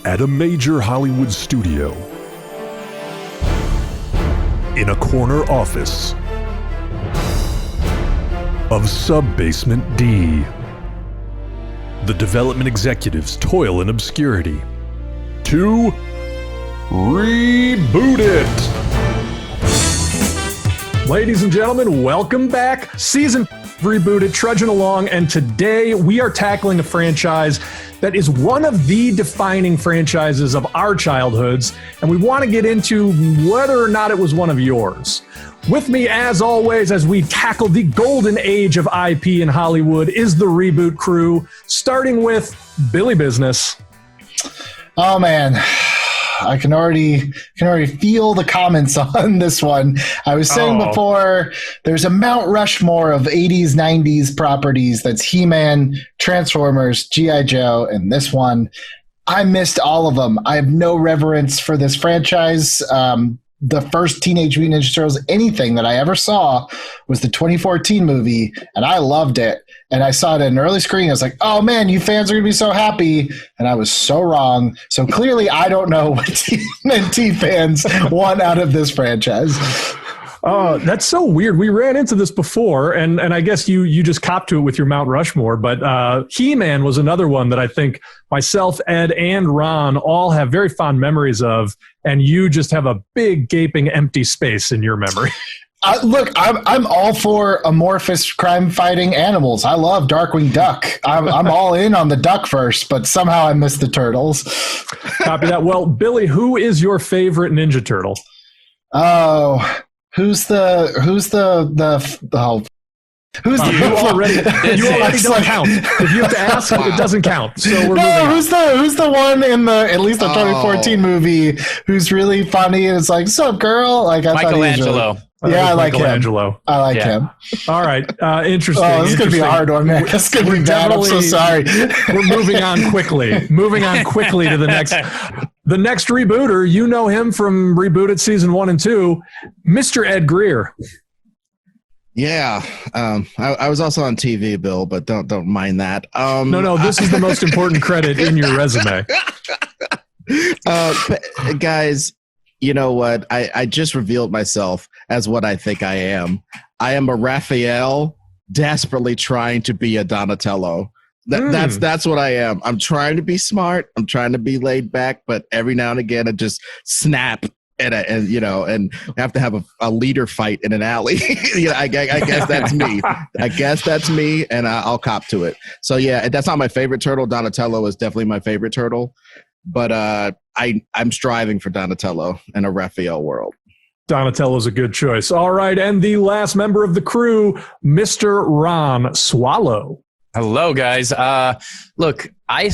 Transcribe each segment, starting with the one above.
At a major Hollywood studio, in a corner office of Sub-Basement D, the development executives toil in obscurity to reboot it. Ladies and gentlemen, welcome back. Season of Rebooted, trudging along, and today we are tackling a franchise that is one of the defining franchises of our childhoods, and we want to get into whether or not it was one of yours. With me, as always, as we tackle the golden age of IP in Hollywood, is the Reboot crew, starting with Billy Business. Oh man, I can already feel the comments on this one. I was saying before, there's a Mount Rushmore of 80s, 90s properties. That's He-Man, Transformers, G.I. Joe, and this one. I missed all of them. I have no reverence for this franchise. The first Teenage Mutant Ninja Turtles, anything that I ever saw, was the 2014 movie, and I loved it. And I saw it at an early screening. I was like, oh man, you fans are going to be so happy. And I was so wrong. So clearly I don't know what TMNT fans want out of this franchise. Oh, that's so weird. We ran into this before, and I guess you just copped to it with your Mount Rushmore, but He-Man was another one that I think myself, Ed, and Ron all have very fond memories of, and you just have a big, gaping, empty space in your memory. Look, I'm all for amorphous crime-fighting animals. I love Darkwing Duck. I'm all in on the duck first, but somehow I missed the turtles. Copy that. Well, Billy, who is your favorite Ninja Turtle? Oh... Who's the you already don't count. If you have to ask, it doesn't count. So we're moving on. Who's the one in the at least the 2014 movie who's really funny and it's like, "Sup, girl?" Like Michelangelo. I like Michelangelo. him. I like him. All right, interesting. Oh, this is gonna be a hard one, man. This is gonna be bad. I'm so sorry. We're moving on quickly. Moving on quickly to the next. The next rebooter, you know him from Rebooted Season 1 and 2, Mr. Ed Greer. Yeah, I was also on TV, Bill, but don't mind that. No, this is the most important credit in your resume. Guys, you know what? I just revealed myself as what I think I am. I am a Raphael desperately trying to be a Donatello. That's what I am. I'm trying to be smart. I'm trying to be laid back, but every now and again I just snap and have to have a leader fight in an alley. I guess that's me. I guess that's me, and I'll cop to it. So yeah, that's not my favorite turtle. Donatello is definitely my favorite turtle, but I'm striving for Donatello in a Raphael world. Donatello's a good choice. All right, and the last member of the crew, Mr. Ron Swallow. Hello, guys. Look, I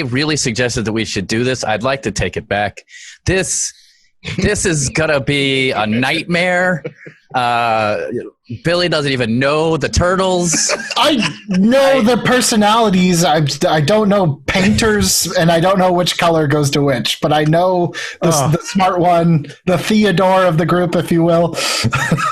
really suggested that we should do this. I'd like to take it back. This is gonna be a nightmare. Billy doesn't even know the turtles. I know the personalities. I don't know painters, and I don't know which color goes to which. But I know the smart one, the Theodore of the group, if you will.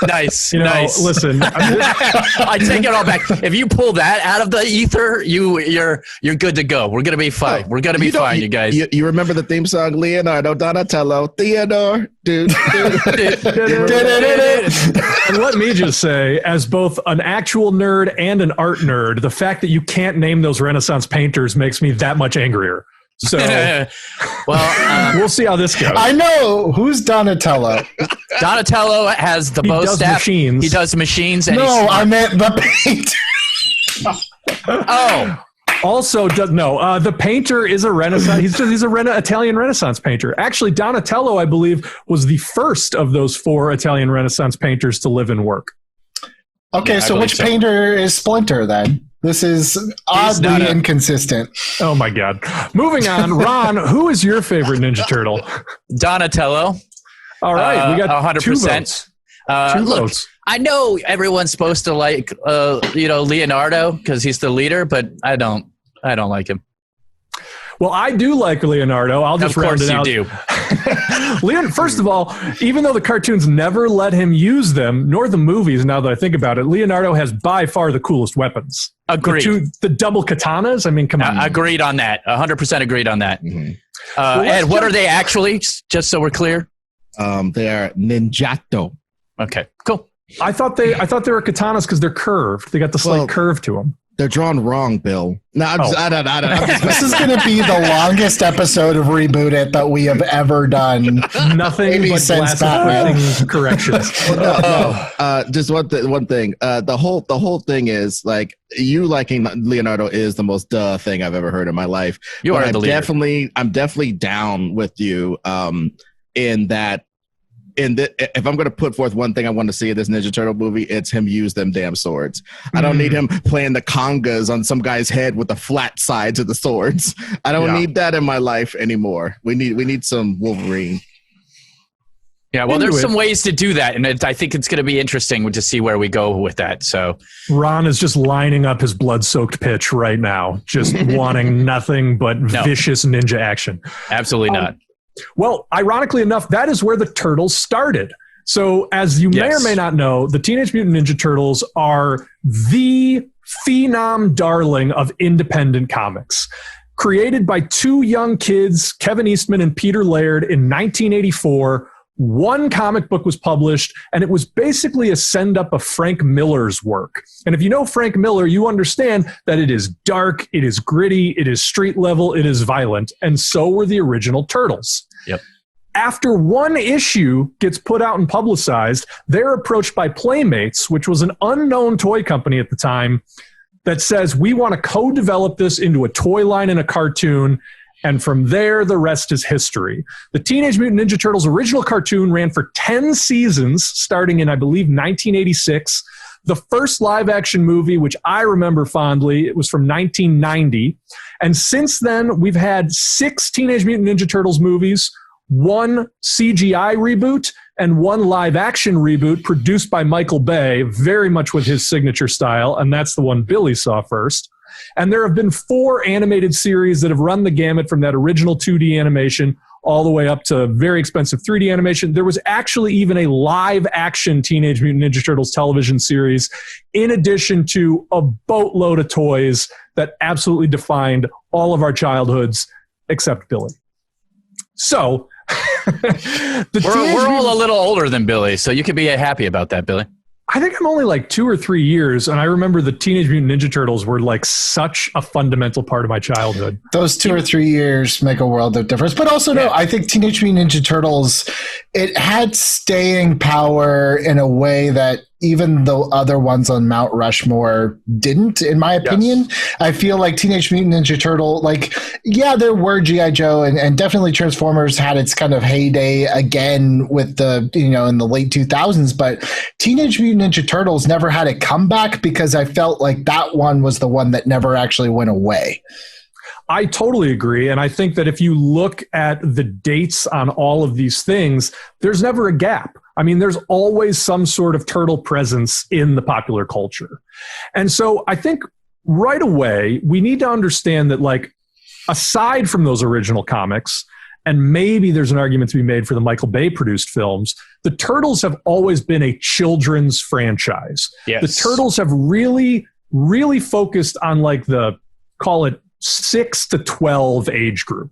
Nice. Listen, I take it all back. If you pull that out of the ether, you're good to go. We're gonna be fine. We're gonna be fine, you guys. You remember the theme song, Leonardo, Donatello, Theodore, dude. And let me just say, as both an actual nerd and an art nerd, the fact that you can't name those Renaissance painters makes me that much angrier. So, we'll see how this goes. I know. Who's Donatello? Donatello has the bow staff. Machines. He does machines. And no, I meant the painter. Oh. Also, the painter is a Renaissance. He's a Italian Renaissance painter. Actually, Donatello, I believe, was the first of those 4 Italian Renaissance painters to live and work. Okay, so which painter is Splinter then? This is oddly inconsistent. Oh my God. Moving on, Ron, who is your favorite Ninja Turtle? Donatello. All right, we got 100%. 2 votes. 2 votes. I know everyone's supposed to like, Leonardo because he's the leader, but I don't like him. Well, I do like Leonardo. I'll just round it out. Of course you do. First of all, even though the cartoons never let him use them, nor the movies, now that I think about it, Leonardo has by far the coolest weapons. Agreed. The double katanas, I mean, come on. Agreed on that. 100% agreed on that. Mm-hmm. And what are they actually? Just so we're clear. They are ninjato. Okay, cool. I thought they were katanas because they're curved. They got the slight curve to them. They're drawn wrong, Bill. No, I'm just This is going to be the longest episode of Reboot It that we have ever done. Nothing but glass corrections. Just one thing. The whole thing is like you liking Leonardo is the most thing I've ever heard in my life. You are the leader. I'm definitely down with you in that. If I'm going to put forth one thing I want to see in this Ninja Turtle movie, it's him use them damn swords. I don't need him playing the congas on some guy's head with the flat sides of the swords. I don't need that in my life anymore. We need some Wolverine. Yeah, well, there's some ways to do that, and I think it's going to be interesting to see where we go with that. So Ron is just lining up his blood-soaked pitch right now, just wanting nothing but vicious ninja action. Absolutely not. Well, ironically enough, that is where the Turtles started. So as you may or may not know, the Teenage Mutant Ninja Turtles are the phenom darling of independent comics. Created by two young kids, Kevin Eastman and Peter Laird, in 1984, one comic book was published, and it was basically a send-up of Frank Miller's work. And if you know Frank Miller, you understand that it is dark, it is gritty, it is street level, it is violent, and so were the original Turtles. Yep. After one issue gets put out and publicized, they're approached by Playmates, which was an unknown toy company at the time, that says, we want to co-develop this into a toy line and a cartoon. And from there, the rest is history. The Teenage Mutant Ninja Turtles original cartoon ran for 10 seasons, starting in, I believe, 1986. The first live-action movie, which I remember fondly, it was from 1990. And since then, we've had 6 Teenage Mutant Ninja Turtles movies, 1 CGI reboot, and 1 live-action reboot produced by Michael Bay, very much with his signature style, and that's the one Billy saw first. And there have been 4 animated series that have run the gamut from that original 2D animation all the way up to very expensive 3D animation. There was actually even a live-action Teenage Mutant Ninja Turtles television series, in addition to a boatload of toys that absolutely defined all of our childhoods, except Billy. So, we're all a little older than Billy, so you could be happy about that, Billy. I think I'm only like 2 or 3 years, and I remember the Teenage Mutant Ninja Turtles were like such a fundamental part of my childhood. Those 2 or 3 years make a world of difference. But also, no, I think Teenage Mutant Ninja Turtles, it had staying power in a way that even the other ones on Mount Rushmore didn't, in my opinion. Yes. I feel like Teenage Mutant Ninja Turtle, like, yeah, there were G.I. Joe and definitely Transformers had its kind of heyday again with the, in the late 2000s, but Teenage Mutant Ninja Turtles never had a comeback because I felt like that one was the one that never actually went away. I totally agree. And I think that if you look at the dates on all of these things, there's never a gap. I mean, there's always some sort of turtle presence in the popular culture. And so I think right away, we need to understand that, like, aside from those original comics, and maybe there's an argument to be made for the Michael Bay produced films, the Turtles have always been a children's franchise. Yes. The Turtles have really, really focused on like the, call it 6 to 12 age group.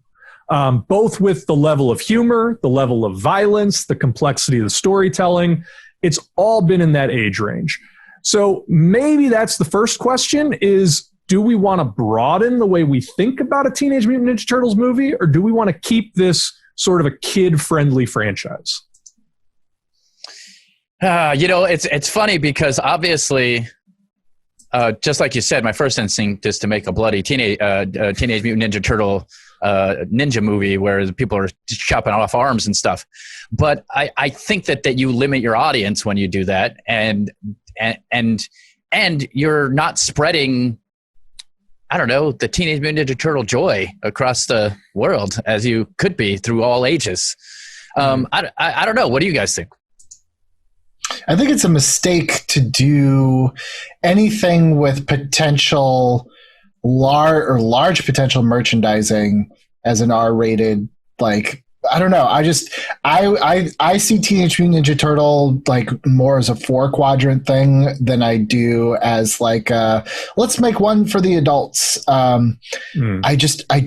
Both with the level of humor, the level of violence, the complexity of the storytelling. It's all been in that age range. So maybe that's the first question is, do we want to broaden the way we think about a Teenage Mutant Ninja Turtles movie, or do we want to keep this sort of a kid-friendly franchise? It's funny because obviously, just like you said, my first instinct is to make a bloody Teenage Mutant Ninja Turtle ninja movie where people are chopping off arms and stuff. But I think that you limit your audience when you do that, and you're not spreading, I don't know, the Teenage Mutant Ninja Turtle joy across the world as you could be through all ages. I don't know. What do you guys think? I think it's a mistake to do anything with potential large potential merchandising as an R-rated, like, I don't know. I see Teenage Mutant Ninja Turtle like more as a 4-quadrant thing than I do as like let's make one for the adults. I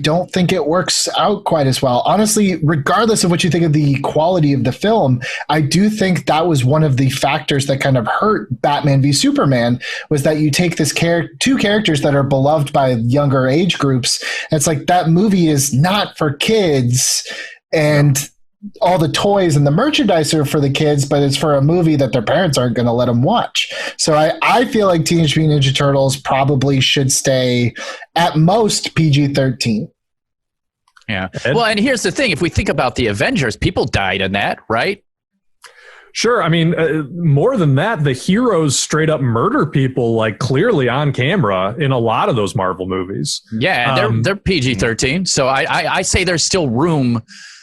don't think it works out quite as well. Honestly, regardless of what you think of the quality of the film, I do think that was one of the factors that kind of hurt Batman v Superman, was that you take this two characters that are beloved by younger age groups, and it's like that movie is not for kids, and all the toys and the merchandise are for the kids, but it's for a movie that their parents aren't going to let them watch. So I feel like Teenage Mutant Ninja Turtles probably should stay at most PG-13. Yeah. Well, and here's the thing. If we think about the Avengers, people died in that, right? Sure. I mean, more than that, the heroes straight up murder people like clearly on camera in a lot of those Marvel movies. Yeah, they're PG-13. So I say there's still room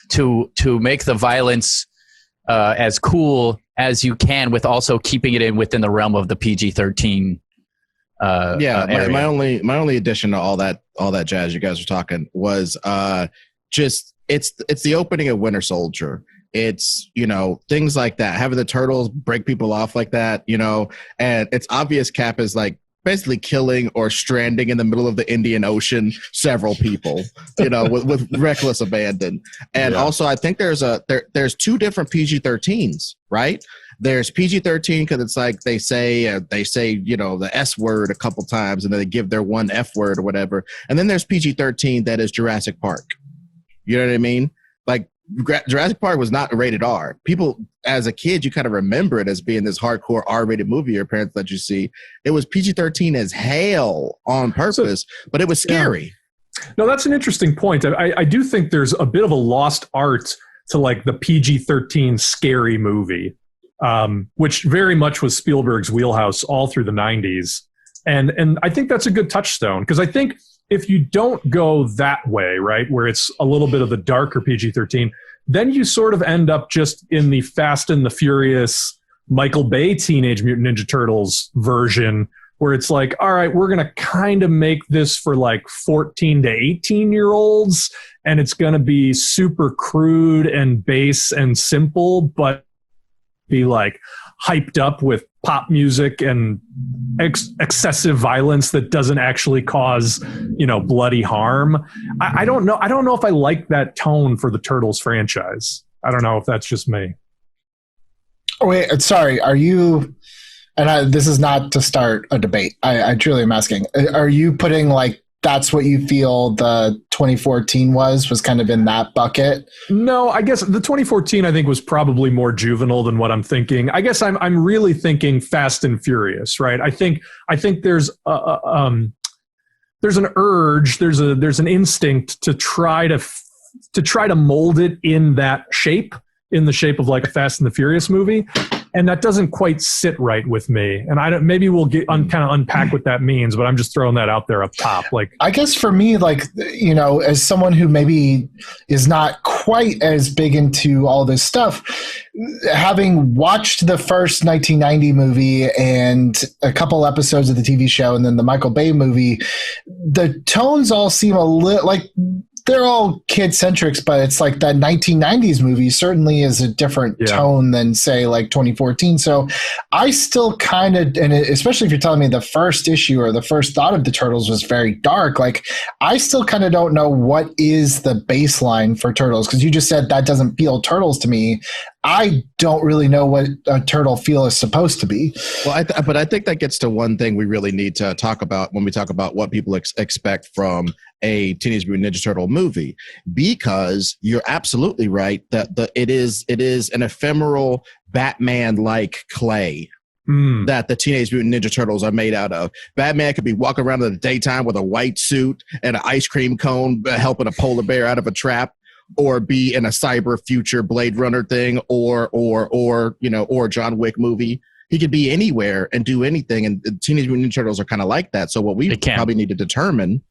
to make the violence as cool as you can, with also keeping it within the realm of the PG-13. My only addition to all that jazz you guys were talking was just it's the opening of Winter Soldier. It's, things like that, having the turtles break people off like that, and it's obvious Cap is like basically killing or stranding in the middle of the Indian Ocean several people, with reckless abandon. And also, I think there's two different PG-13s, right? There's PG-13 because it's like they say the S word a couple times, and then they give their one F word or whatever. And then there's PG-13 that is Jurassic Park. You know what I mean? Like, Jurassic Park was not rated R. People, as a kid, you kind of remember it as being this hardcore R-rated movie your parents let you see. It was PG-13 as hell on purpose, but it was scary. Yeah. No, that's an interesting point. I do think there's a bit of a lost art to like the PG-13 scary movie, which very much was Spielberg's wheelhouse all through the 90s. And I think that's a good touchstone, because I think if you don't go that way, right, where it's a little bit of the darker PG-13, then you sort of end up just in the Fast and the Furious Michael Bay Teenage Mutant Ninja Turtles version, where it's like, all right, we're going to kind of make this for like 14 to 18-year-olds, and it's going to be super crude and base and simple, but be like hyped up with pop music and excessive violence that doesn't actually cause, bloody harm. I don't know. I don't know if I like that tone for the Turtles franchise. I don't know if that's just me. Oh, wait, sorry. Are you, this is not to start a debate. I truly am asking, are you putting like, that's what you feel the 2014 was kind of in that bucket? No, I guess the 2014 I think was probably more juvenile than what I'm thinking. I guess I'm really thinking Fast and Furious, right? I think there's an urge, there's an instinct to try to mold it in that shape, in the shape of like a Fast and the Furious movie. And that doesn't quite sit right with me. And maybe we'll kind of unpack what that means, but I'm just throwing that out there up top. Like, I guess for me, like, as someone who maybe is not quite as big into all this stuff, having watched the first 1990 movie and a couple episodes of the TV show and then the Michael Bay movie, the tones all seem a little like, they're all kid-centric, but it's like that 1990s movie certainly is a different tone than, say, like 2014. So I still kind of, and especially if you're telling me the first issue or the first thought of the Turtles was very dark, like I still kind of don't know what is the baseline for Turtles, because you just said that doesn't feel Turtles to me. I don't really know what a turtle feel is supposed to be. Well, but I think that gets to one thing we really need to talk about when we talk about what people expect from a Teenage Mutant Ninja Turtle movie, because you're absolutely right that it is an ephemeral Batman-like clay that the Teenage Mutant Ninja Turtles are made out of. Batman could be walking around in the daytime with a white suit and an ice cream cone helping a polar bear out of a trap, or be in a cyber future Blade Runner thing, or John Wick movie. He could be anywhere and do anything, and the Teenage Mutant Ninja Turtles are kind of like that. So what we probably need to determine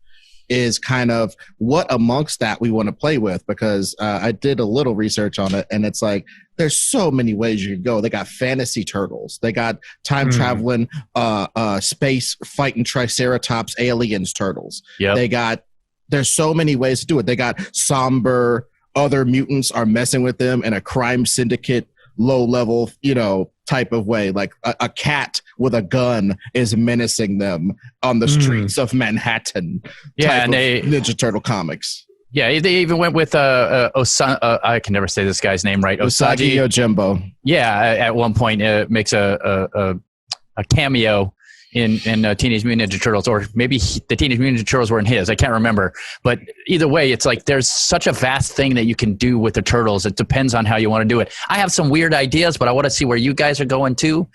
is kind of what amongst that we want to play with, because I did a little research on it, and it's like there's so many ways you could go. They got fantasy turtles, they got time traveling, space fighting triceratops aliens turtles. There's so many ways to do it. They got somber other mutants are messing with them in a crime syndicate, low level, type of way. Like a cat with a gun is menacing them on the streets of Manhattan. Yeah, and Ninja Turtle comics. Yeah, they even went with I can never say this guy's name right. Usagi Yojimbo. Yeah, at one point makes a cameo in Teenage Mutant Ninja Turtles, or maybe the Teenage Mutant Ninja Turtles were in his. I can't remember. But either way, it's like there's such a vast thing that you can do with the Turtles. It depends on how you want to do it. I have some weird ideas, but I want to see where you guys are going too.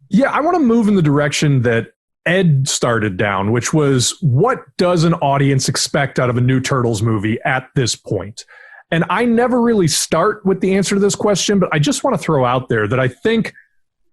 Yeah, I want to move in the direction that Ed started down, which was, what does an audience expect out of a new Turtles movie at this point? And I never really start with the answer to this question, but I just want to throw out there that I think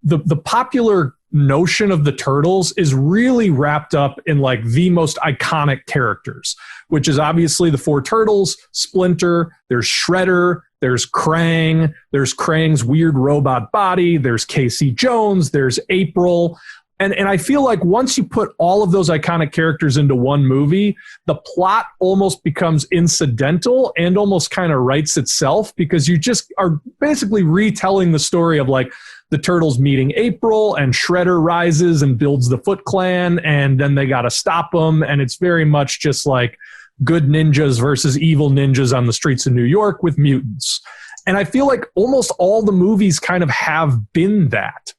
the popular notion of the Turtles is really wrapped up in like the most iconic characters, which is obviously the four Turtles, Splinter, there's Shredder, there's Krang, there's Krang's weird robot body, there's Casey Jones, there's April. And I feel like once you put all of those iconic characters into one movie, the plot almost becomes incidental and almost kind of writes itself, because you just are basically retelling the story of like the Turtles meeting April, and Shredder rises and builds the Foot Clan, and then they got to stop them. And it's very much just like good ninjas versus evil ninjas on the streets of New York with mutants. And I feel like almost all the movies kind of have been that.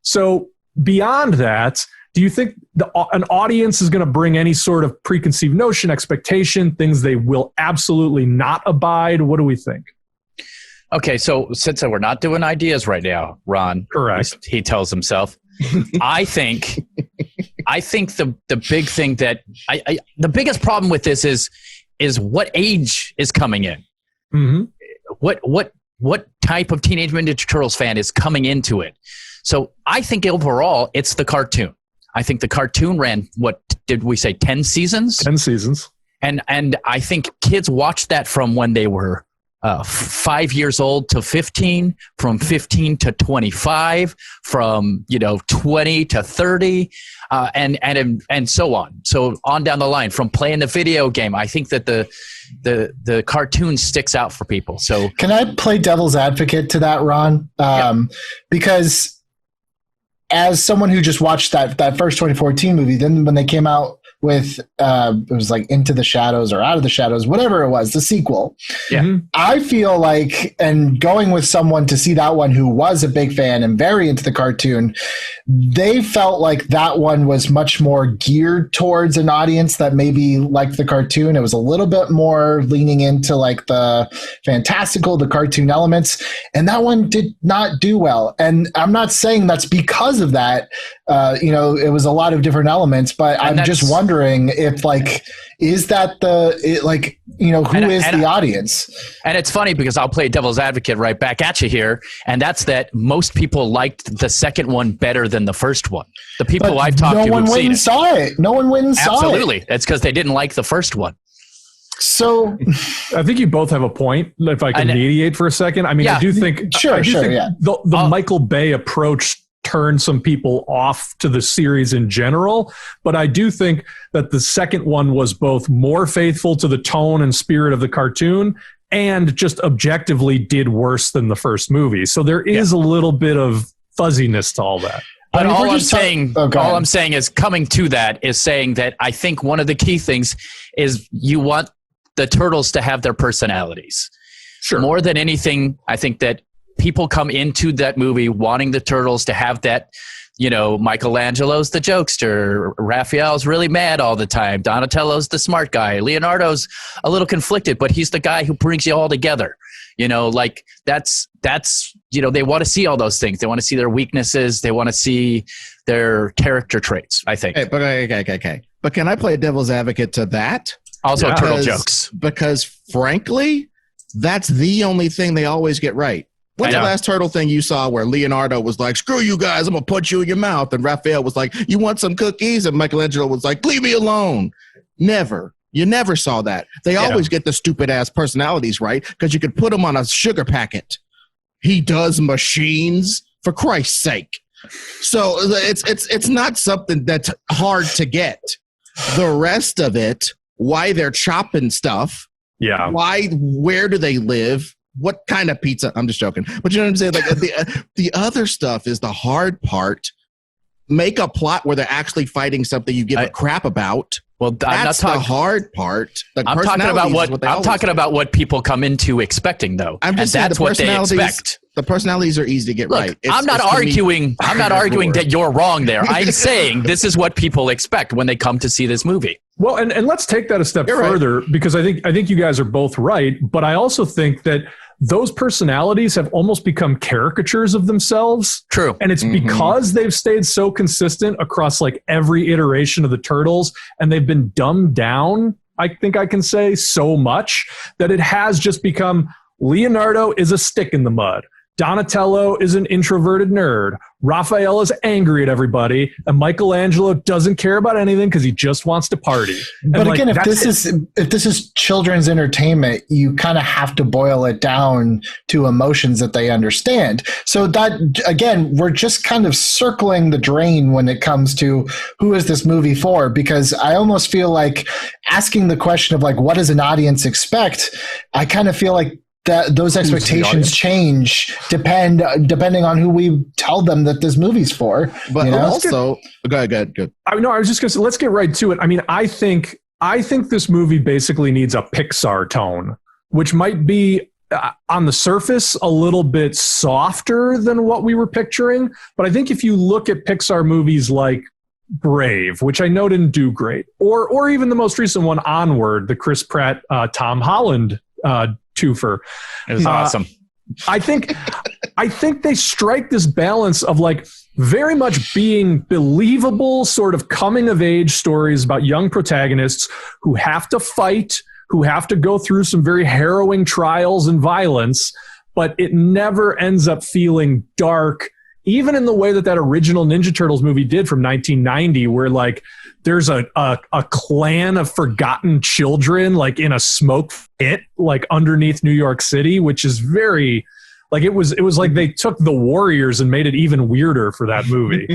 So beyond that, do you think an audience is going to bring any sort of preconceived notion, expectation, things they will absolutely not abide? What do we think? Okay, so since we're not doing ideas right now, Ron, correct, he tells himself, I think the big thing that the biggest problem with this is what age is coming in. Mm-hmm. What type of Teenage Mutant Ninja Turtles fan is coming into it? So I think overall it's the cartoon. I think the cartoon ran, what did we say, 10 seasons? 10 seasons. And I think kids watched that from when they were 5 years old to 15, from 15 to 25, from 20 to 30, and so on. So on down the line, from playing the video game. I think that the cartoon sticks out for people. So can I play devil's advocate to that, Ron? Because as someone who just watched that first 2014 movie, then when they came out with it was like Into the Shadows or Out of the Shadows, whatever it was, the sequel. Yeah. I feel like, and going with someone to see that one who was a big fan and very into the cartoon, they felt like that one was much more geared towards an audience that maybe liked the cartoon. It was a little bit more leaning into like the fantastical, the cartoon elements, and that one did not do well. And I'm not saying that's because of that. It was a lot of different elements, but I'm just wondering if is that who is the audience? And it's funny because I'll play devil's advocate right back at you here. And that's that most people liked the second one better than the first one. The people I've talked to who've seen it. No one went and saw it. Absolutely. It's because they didn't like the first one. So I think you both have a point. If I can mediate for a second. I mean, I do think the Michael Bay approach turned some people off to the series in general, but I do think that the second one was both more faithful to the tone and spirit of the cartoon and just objectively did worse than the first movie. So there is a little bit of fuzziness to all that. But all I'm saying is coming to that is saying that I think one of the key things is you want the Turtles to have their personalities. Sure. More than anything, I think that people come into that movie wanting the Turtles to have that, Michelangelo's the jokester, Raphael's really mad all the time, Donatello's the smart guy, Leonardo's a little conflicted, but he's the guy who brings you all together. That's they want to see all those things. They want to see their weaknesses. They want to see their character traits, I think. Okay. But can I play devil's advocate to that? Also turtle jokes. Because frankly, that's the only thing they always get right. What's the last turtle thing you saw where Leonardo was like, screw you guys, I'm going to punch you in your mouth? And Raphael was like, you want some cookies? And Michelangelo was like, leave me alone. Never. You never saw that. They always get the stupid-ass personalities right because you could put them on a sugar packet. He does machines, for Christ's sake. So it's not something that's hard to get. The rest of it, why they're chopping stuff, Yeah. Why? Where do they live? What kind of pizza? I'm just joking. But you know what I'm saying? Like the other stuff is the hard part. Make a plot where they're actually fighting something you give a crap about. Well, that's the hard part. I'm talking about what people come into expecting, though. That's what they expect. The personalities are easy to get right. I'm not arguing that you're wrong there. I'm saying this is what people expect when they come to see this movie. Well, and let's take that a step further, because I think you guys are both right, but I also think that those personalities have almost become caricatures of themselves. True. And it's because they've stayed so consistent across like every iteration of the Turtles, and they've been dumbed down, I think I can say, so much that it has just become Leonardo is a stick in the mud. Donatello is an introverted nerd. Raphael is angry at everybody, and Michelangelo doesn't care about anything because he just wants to party. But again, if this is children's entertainment, you kind of have to boil it down to emotions that they understand. So that, again, we're just kind of circling the drain when it comes to who is this movie for, because I almost feel like asking the question of like, what does an audience expect? I kind of feel like that those expectations change depending on who we tell them that this movie's for. But also, go ahead. I was just gonna say, let's get right to it. I mean, I think this movie basically needs a Pixar tone, which might be on the surface a little bit softer than what we were picturing. But I think if you look at Pixar movies like Brave, which I know didn't do great, or even the most recent one, Onward, the Chris Pratt, Tom Holland twofer. It was awesome. I think they strike this balance of like very much being believable sort of coming of age stories about young protagonists who have to fight, who have to go through some very harrowing trials and violence, but it never ends up feeling dark, even in the way that original Ninja Turtles movie did from 1990, where like there's a clan of forgotten children like in a smoke pit like underneath New York City, which is very like it was like they took The Warriors and made it even weirder for that movie.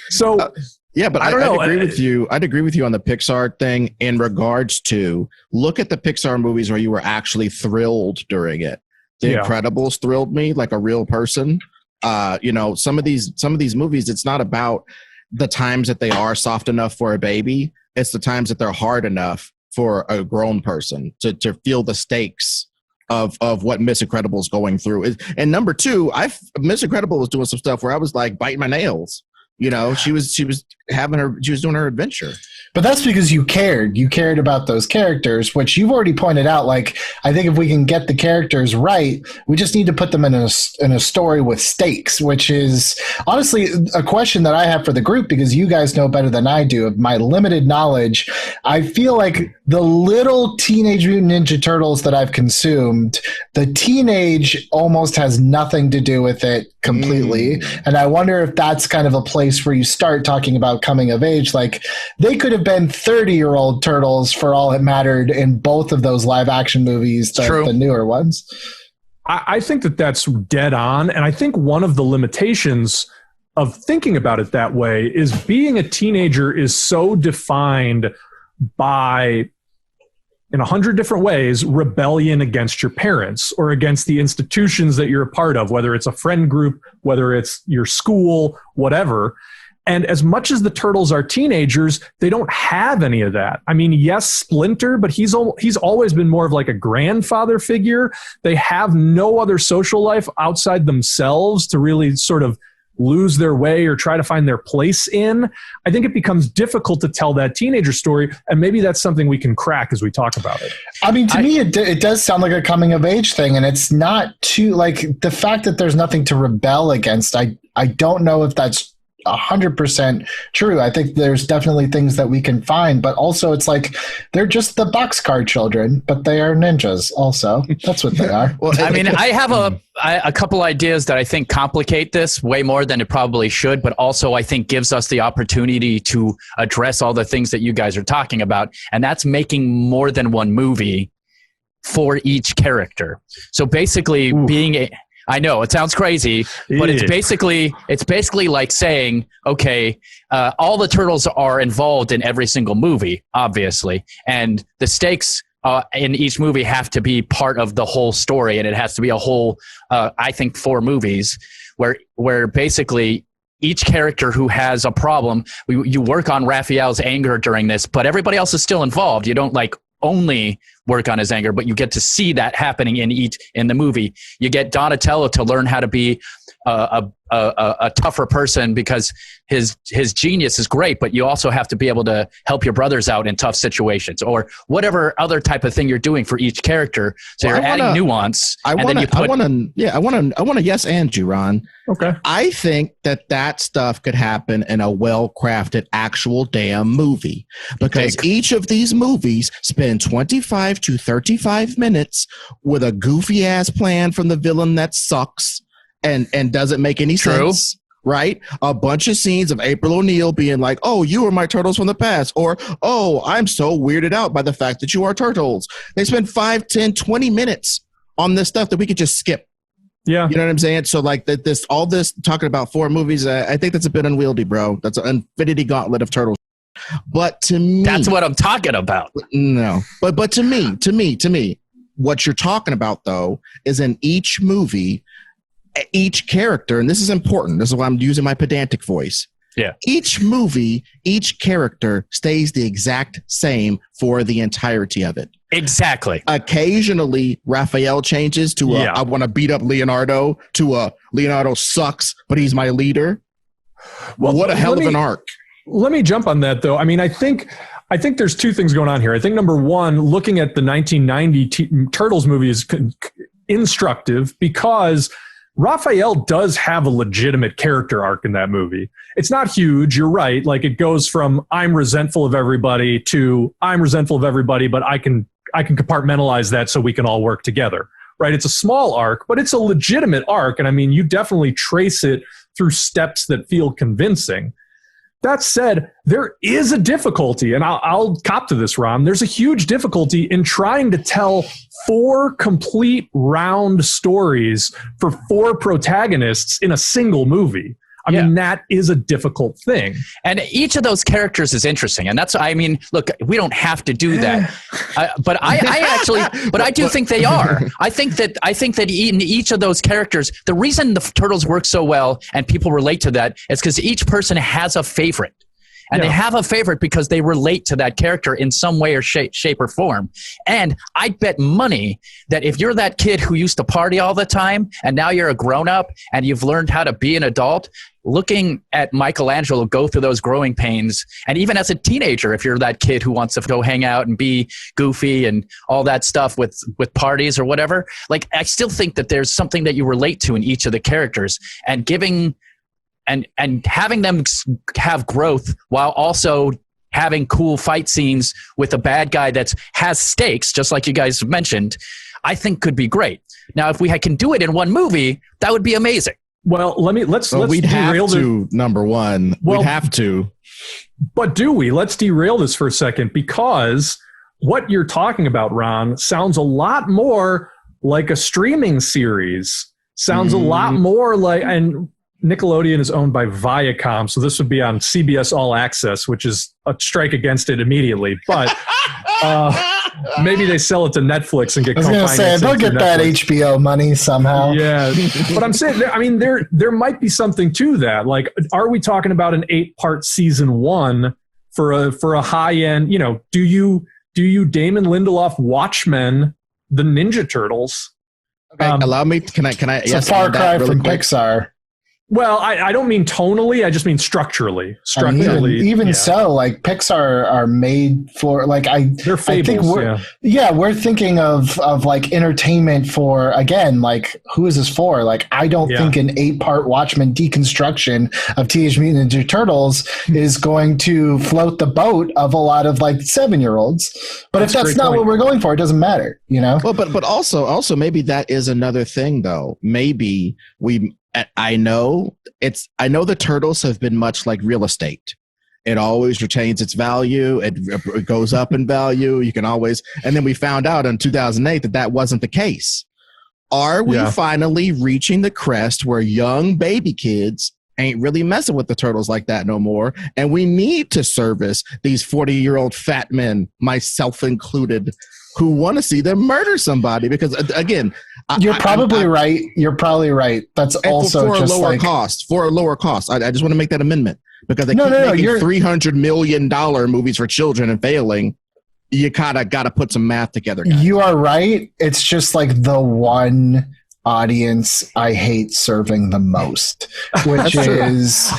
So yeah, but I don't know. I'd agree with you on the Pixar thing in regards to look at the Pixar movies where you were actually thrilled during it. The Incredibles thrilled me like a real person. Some of these movies, it's not about the times that they are soft enough for a baby. It's the times that they're hard enough for a grown person to feel the stakes of what Miss Incredible is going through. And number two, Miss Incredible was doing some stuff where I was like biting my nails. She was doing her adventure. But that's because you cared about those characters, which you've already pointed out. Like, I think if we can get the characters right, we just need to put them in a story with stakes, which is honestly a question that I have for the group, because you guys know better than I do. Of my limited knowledge, I feel like the little Teenage Mutant Ninja Turtles that I've consumed, the teenage almost has nothing to do with it completely. And I wonder if that's kind of a place where you start talking about coming of age. Like, they could have been 30-year-old turtles for all it mattered in both of those live action movies, the newer ones. I think that's dead on. And I think one of the limitations of thinking about it that way is being a teenager is so defined by, in 100 different ways, rebellion against your parents or against the institutions that you're a part of, whether it's a friend group, whether it's your school, whatever. And as much as the Turtles are teenagers, they don't have any of that. I mean, yes, Splinter, but he's always been more of like a grandfather figure. They have no other social life outside themselves to really sort of lose their way or try to find their place in. I think it becomes difficult to tell that teenager story, and maybe that's something we can crack as we talk about it. I mean, to me, it does sound like a coming of age thing, and it's not too, like, the fact that there's nothing to rebel against, I don't know if that's 100% true. I think there's definitely things that we can find, but also it's like they're just the boxcar children, but they are ninjas also. That's what they are. Well, I mean, I have a couple ideas that I think complicate this way more than it probably should, but also I think gives us the opportunity to address all the things that you guys are talking about, and that's making more than one movie for each character. So basically I know it sounds crazy, but it's basically like saying, okay, all the turtles are involved in every single movie, obviously, and the stakes in each movie have to be part of the whole story, and it has to be a whole, I think, 4 movies where basically each character who has a problem, you work on Raphael's anger during this, but everybody else is still involved. You don't like only work on his anger, but you get to see that happening in the movie. You get Donatello to learn how to be a tougher person because his genius is great, but you also have to be able to help your brothers out in tough situations, or whatever other type of thing you're doing for each character. So you're adding nuance. I want to yes and you, Ron. Okay. I think that stuff could happen in a well-crafted actual damn movie, because each of these movies spend 25 to 35 minutes with a goofy ass plan from the villain that sucks and doesn't make any sense. Right? A bunch of scenes of April O'Neil being like, oh, you are my turtles from the past. Or, oh, I'm so weirded out by the fact that you are turtles. They spend 5, 10, 20 minutes on this stuff that we could just skip. Yeah. You know what I'm saying? So like all this talking about 4 movies, I think that's a bit unwieldy, bro. That's an infinity gauntlet of turtles. But to me, that's what I'm talking about. No, but to me, what you're talking about though is in each movie, each character, and this is important. This is why I'm using my pedantic voice. Yeah. Each movie, each character stays the exact same for the entirety of it. Exactly. Occasionally, Raphael changes to I want to beat up Leonardo to Leonardo sucks, but he's my leader. Well, what a hell of an arc. Let me jump on that, though. I mean, I think there's 2 things going on here. I think number one, looking at the 1990 Turtles movie is instructive because Raphael does have a legitimate character arc in that movie. It's not huge. You're right. Like it goes from I'm resentful of everybody to I'm resentful of everybody, but I can compartmentalize that so we can all work together. Right. It's a small arc, but it's a legitimate arc. And I mean, you definitely trace it through steps that feel convincing. That said, there is a difficulty, and I'll cop to this, Ron. There's a huge difficulty in trying to tell 4 complete round stories for 4 protagonists in a single movie. I mean, that is a difficult thing. And each of those characters is interesting. And that's, I mean, look, we don't have to do that. But I do think they are. I think that in each of those characters, the reason the Turtles work so well and people relate to that is because each person has a favorite. And they have a favorite because they relate to that character in some way or shape or form. And I bet money that if you're that kid who used to party all the time and now you're a grown-up and you've learned how to be an adult, looking at Michelangelo go through those growing pains, and even as a teenager, if you're that kid who wants to go hang out and be goofy and all that stuff with parties or whatever, like I still think that there's something that you relate to in each of the characters, and giving and having them have growth while also having cool fight scenes with a bad guy that has stakes, just like you guys mentioned, I think could be great. Now, if we can do it in one movie, that would be amazing. Well, let's we'd have to, number one. We'd have to. But do we? Let's derail this for a second, because what you're talking about, Ron, sounds a lot more like a streaming series. Sounds a lot more like, and Nickelodeon is owned by Viacom, so this would be on CBS All Access, which is a strike against it immediately. But maybe they sell it to Netflix and get. I was going to say they'll get that HBO money somehow. Yeah, but I'm saying, I mean, there might be something to that. Like, are we talking about an 8-part season 1 for a high end? You know, do you Damon Lindelof Watchmen, the Ninja Turtles? Okay, allow me. Can I? It's a far cry from Pixar. Well, I don't mean tonally. I just mean structurally. I mean, even so, like Pixar are made for like they're fables, I think we're thinking of like entertainment for, again, like who is this for? Like I don't think an 8-part Watchmen deconstruction of Teenage Mutant Ninja Turtles is going to float the boat of a lot of like 7-year-olds. But if that's not what we're going for, it doesn't matter, you know. Well, but also maybe that is another thing though. Maybe I know the Turtles have been much like real estate. It always retains its value. It goes up in value. You can always, and then we found out in 2008 that wasn't the case. Are we finally reaching the crest where young baby kids ain't really messing with the turtles like that no more. And we need to service these 40-year-old fat men, myself included, who want to see them murder somebody. Because again, you're probably right. You're probably right. That's also for just a lower like, cost. For a lower cost. I just want to make that amendment, because they keep making $300 million movies for children and failing. You kind of got to put some math together, guys. You are right. It's just like the one audience I hate serving the most, which is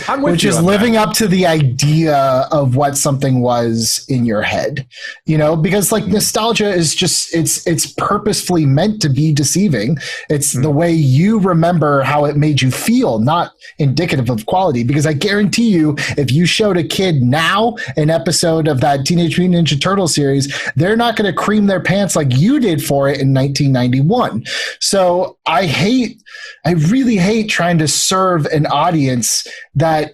living up to the idea of what something was in your head, because like nostalgia is just, it's purposefully meant to be deceiving. It's the way you remember how it made you feel, not indicative of quality. Because I guarantee you, if you showed a kid now an episode of that Teenage Mutant Ninja Turtle series, they're not going to cream their pants like you did for it in 1991. So I really hate trying to serve an audience that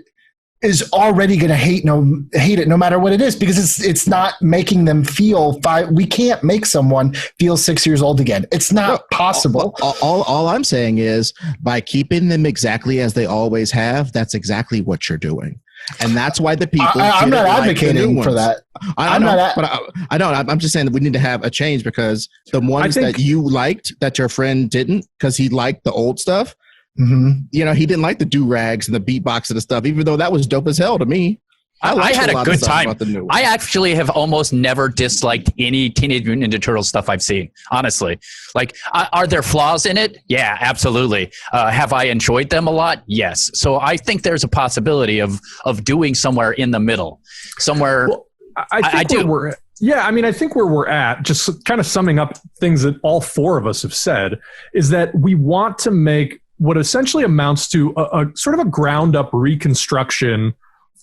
is already going to hate it no matter what it is, because it's not making them feel we can't make someone feel 6 years old again. It's not possible. All I'm saying is, by keeping them exactly as they always have, that's exactly what you're doing. And that's why the people. I'm not advocating for that. I'm just saying that we need to have a change, because the ones that you liked that your friend didn't, because he liked the old stuff. Mm-hmm. He didn't like the do-rags and the beatbox and the stuff, even though that was dope as hell to me. I had a good time. I actually have almost never disliked any Teenage Mutant Ninja Turtles stuff I've seen, honestly. Like, are there flaws in it? Yeah, absolutely. Have I enjoyed them a lot? Yes. So I think there's a possibility of doing somewhere in the middle. Somewhere. Well, I do. Yeah, I mean, I think where we're at, just kind of summing up things that all four of us have said, is that we want to make what essentially amounts to a sort of a ground up reconstruction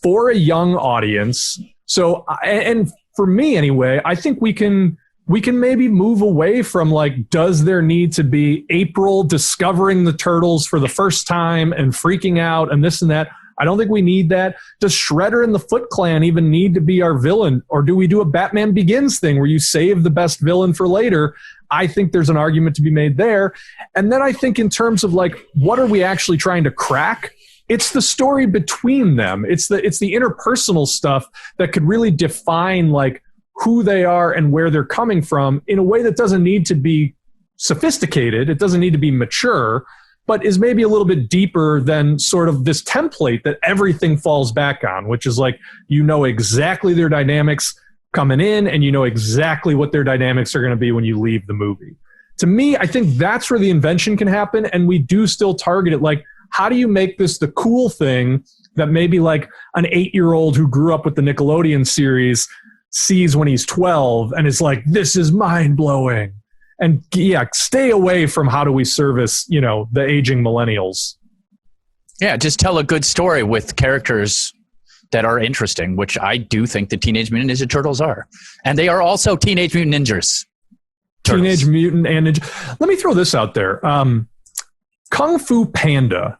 for a young audience. So, and for me anyway, I think we can maybe move away from like, does there need to be April discovering the turtles for the first time and freaking out and this and that? I don't think we need that. Does Shredder and the Foot Clan even need to be our villain? Or do we do a Batman Begins thing where you save the best villain for later? I think there's an argument to be made there. And then I think in terms of like, what are we actually trying to crack? It's the story between them. It's the interpersonal stuff that could really define like who they are and where they're coming from in a way that doesn't need to be sophisticated. It doesn't need to be mature, but is maybe a little bit deeper than sort of this template that everything falls back on, which is like, exactly their dynamics coming in and exactly what their dynamics are going to be when you leave the movie. To me, I think that's where the invention can happen. And we do still target it like, how do you make this the cool thing that maybe like an 8-year-old who grew up with the Nickelodeon series sees when he's 12 and is like, this is mind blowing. And yeah, stay away from how do we service, the aging millennials. Yeah, just tell a good story with characters that are interesting, which I do think the Teenage Mutant Ninja Turtles are. And they are also Teenage Mutant Ninjas. Turtles. Teenage Mutant and Ninja. Let me throw this out there. Kung Fu Panda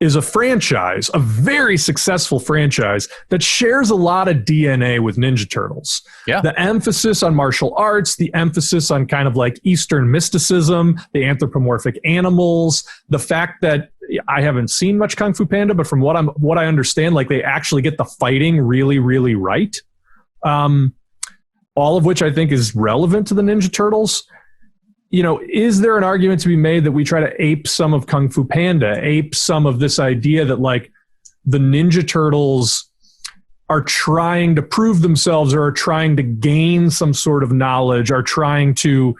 is a franchise, a very successful franchise that shares a lot of DNA with Ninja Turtles. Yeah. The emphasis on martial arts, the emphasis on kind of like Eastern mysticism, the anthropomorphic animals, the fact that I haven't seen much Kung Fu Panda, but from what I understand, like they actually get the fighting really, really right. All of which I think is relevant to the Ninja Turtles. Is there an argument to be made that we try to ape some of Kung Fu Panda, ape some of this idea that like the Ninja Turtles are trying to prove themselves or are trying to gain some sort of knowledge, are trying to,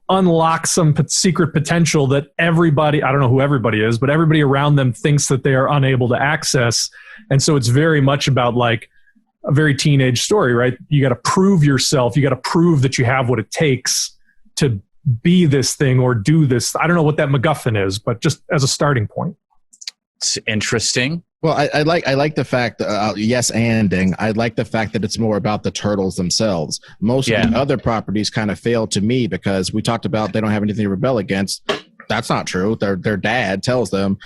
unlock some secret potential that everybody, I don't know who everybody is, but everybody around them thinks that they are unable to access. And so it's very much about like a very teenage story, right? You got to prove yourself. You got to prove that you have what it takes to be this thing or do this. I don't know what that MacGuffin is, but just as a starting point. It's interesting. Well, I like the fact that, I like the fact that it's more about the turtles themselves. Most of the other properties kind of fail to me because we talked about they don't have anything to rebel against. That's not true. Their dad tells them,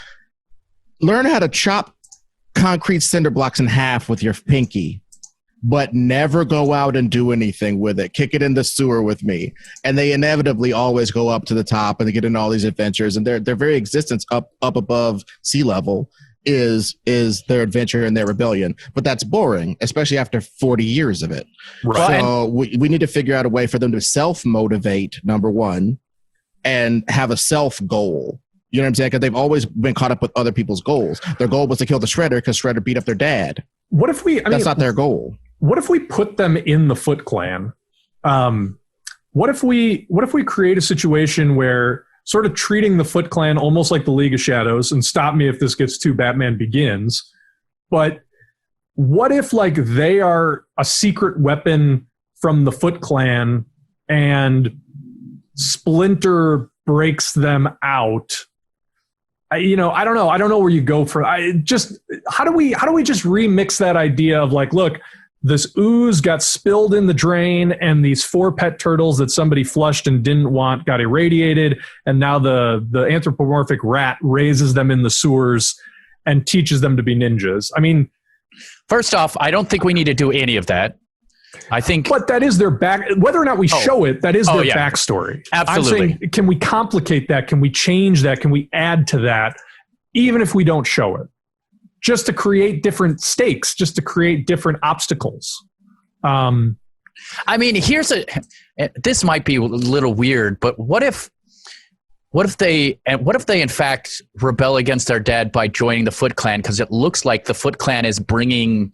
learn how to chop concrete cinder blocks in half with your pinky, but never go out and do anything with it. Kick it in the sewer with me. And they inevitably always go up to the top and they get in all these adventures, and their very existence up above sea level is their adventure and their rebellion. But that's boring, especially after 40 years of it. Right. So we need to figure out a way for them to self-motivate, number one, and have a self-goal. You know what I'm saying? Because they've always been caught up with other people's goals. Their goal was to kill the Shredder because Shredder beat up their dad. What if we? That's not their goal. What if we put them in the Foot Clan? What if we create a situation where sort of treating the Foot Clan almost like the League of Shadows, and stop me if this gets too Batman Begins, but what if like they are a secret weapon from the Foot Clan and Splinter breaks them out? I don't know. I don't know where you go for. How do we just remix that idea of like, look, this ooze got spilled in the drain, and these 4 pet turtles that somebody flushed and didn't want got irradiated, and now the anthropomorphic rat raises them in the sewers and teaches them to be ninjas. I mean, first off, I don't think we need to do any of that. I think, but that is their back. Whether or not we show it, that is their backstory. Absolutely. I'm saying, can we complicate that? Can we change that? Can we add to that, even if we don't show it? Just to create different stakes, just to create different obstacles. I mean, this might be a little weird, but what if they in fact rebel against their dad by joining the Foot Clan? Because it looks like the Foot Clan is bringing,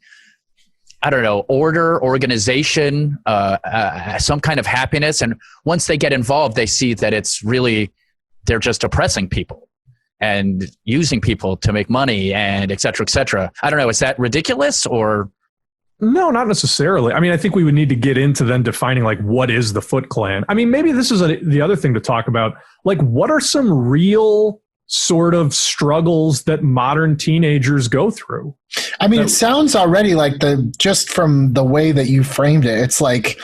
I don't know, order, organization, some kind of happiness. And once they get involved, they see that they're just oppressing people and using people to make money and et cetera, et cetera. I don't know. Is that ridiculous or? No, not necessarily. I mean, I think we would need to get into then defining like what is the Foot Clan. I mean, maybe this is the other thing to talk about. Like, what are some real sort of struggles that modern teenagers go through? I mean, it sounds already like just from the way that you framed it, it's like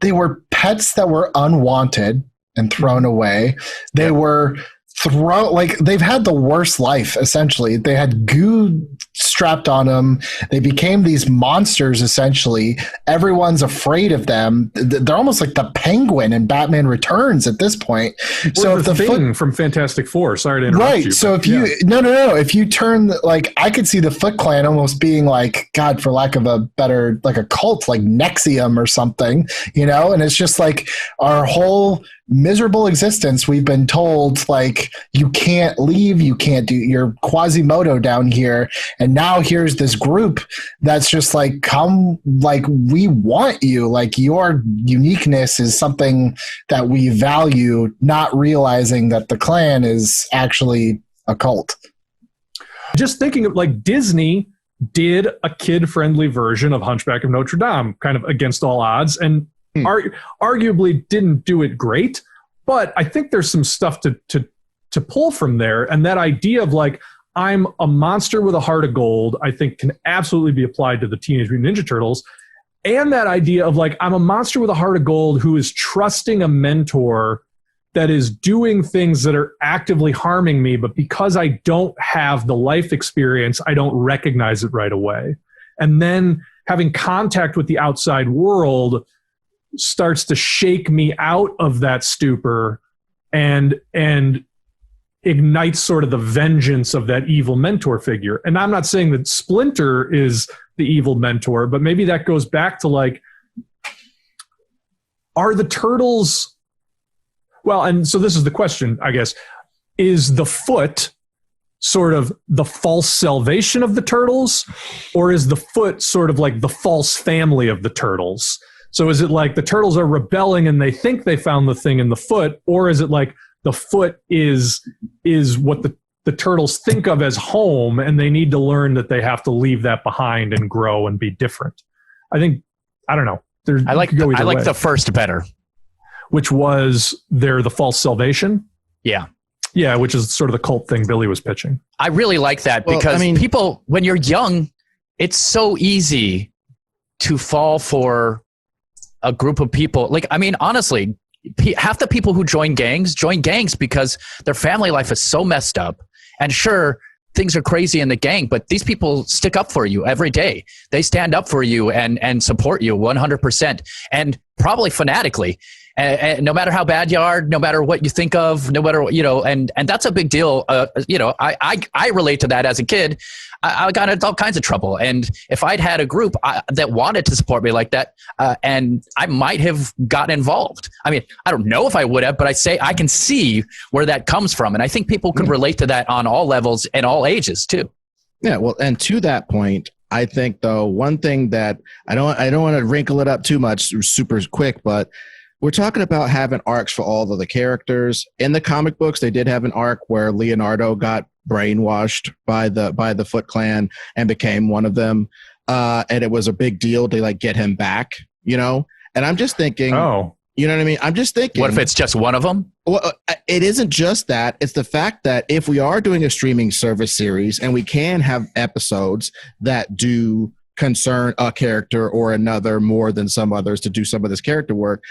they were pets that were unwanted and thrown away. They were they've had the worst life, essentially. They had goo strapped on them. They became these monsters, essentially. Everyone's afraid of them. They're almost like the Penguin in Batman Returns at this point. So the Thing from Fantastic Four. Sorry to interrupt you. Right. So if you if you turn, like, I could see the Foot Clan almost being like, God, for lack of a better, like a cult, like Nexium or something, and it's just like our whole miserable existence. We've been told, like, you can't leave, you can't do your Quasimodo down here, and now here's this group that's just like, come, like, we want you, like, your uniqueness is something that we value, not realizing that the clan is actually a cult. Just thinking of, like, Disney did a kid-friendly version of Hunchback of Notre Dame, kind of against all odds, and arguably didn't do it great, but I think there's some stuff to pull from there. And that idea of, like, I'm a monster with a heart of gold, I think can absolutely be applied to the Teenage Mutant Ninja Turtles. And that idea of, like, I'm a monster with a heart of gold who is trusting a mentor that is doing things that are actively harming me, but because I don't have the life experience, I don't recognize it right away. And then having contact with the outside world starts to shake me out of that stupor and ignites sort of the vengeance of that evil mentor figure. And I'm not saying that Splinter is the evil mentor, but maybe that goes back to, like, are the turtles, well, and so this is the question, I guess, is the Foot sort of the false salvation of the turtles, or is the Foot sort of like the false family of the turtles? So is it like the turtles are rebelling and they think they found the thing in the Foot, or is it like the Foot is what the turtles think of as home, and they need to learn that they have to leave that behind and grow and be different? I think, I don't know. I like the first better. Which was they're the false salvation? Yeah. Yeah, which is sort of the cult thing Billy was pitching. I really like that because people, when you're young, it's so easy to fall for a group of people. Like, I mean, honestly, half the people who join gangs because their family life is so messed up. And sure, things are crazy in the gang, but these people stick up for you every day. They stand up for you and support you 100%, and probably fanatically. And no matter how bad you are, no matter what you think of, no matter what, and that's a big deal. I relate to that as a kid. I got into all kinds of trouble. And if I'd had a group that wanted to support me like that, and I might have gotten involved. I mean, I don't know if I would have, but I can see where that comes from. And I think people could relate to that on all levels and all ages too. Yeah, well, and to that point, I think though, one thing that I don't want to wrinkle it up too much super quick, but we're talking about having arcs for all of the characters. In the comic books, they did have an arc where Leonardo got brainwashed by the Foot Clan and became one of them. And it was a big deal to like get him back, And I'm just thinking, you know what I mean? I'm just thinking, what if it's just one of them? Well, it isn't just that. It's the fact that if we are doing a streaming service series and we can have episodes that do concern a character or another more than some others to do some of this character work,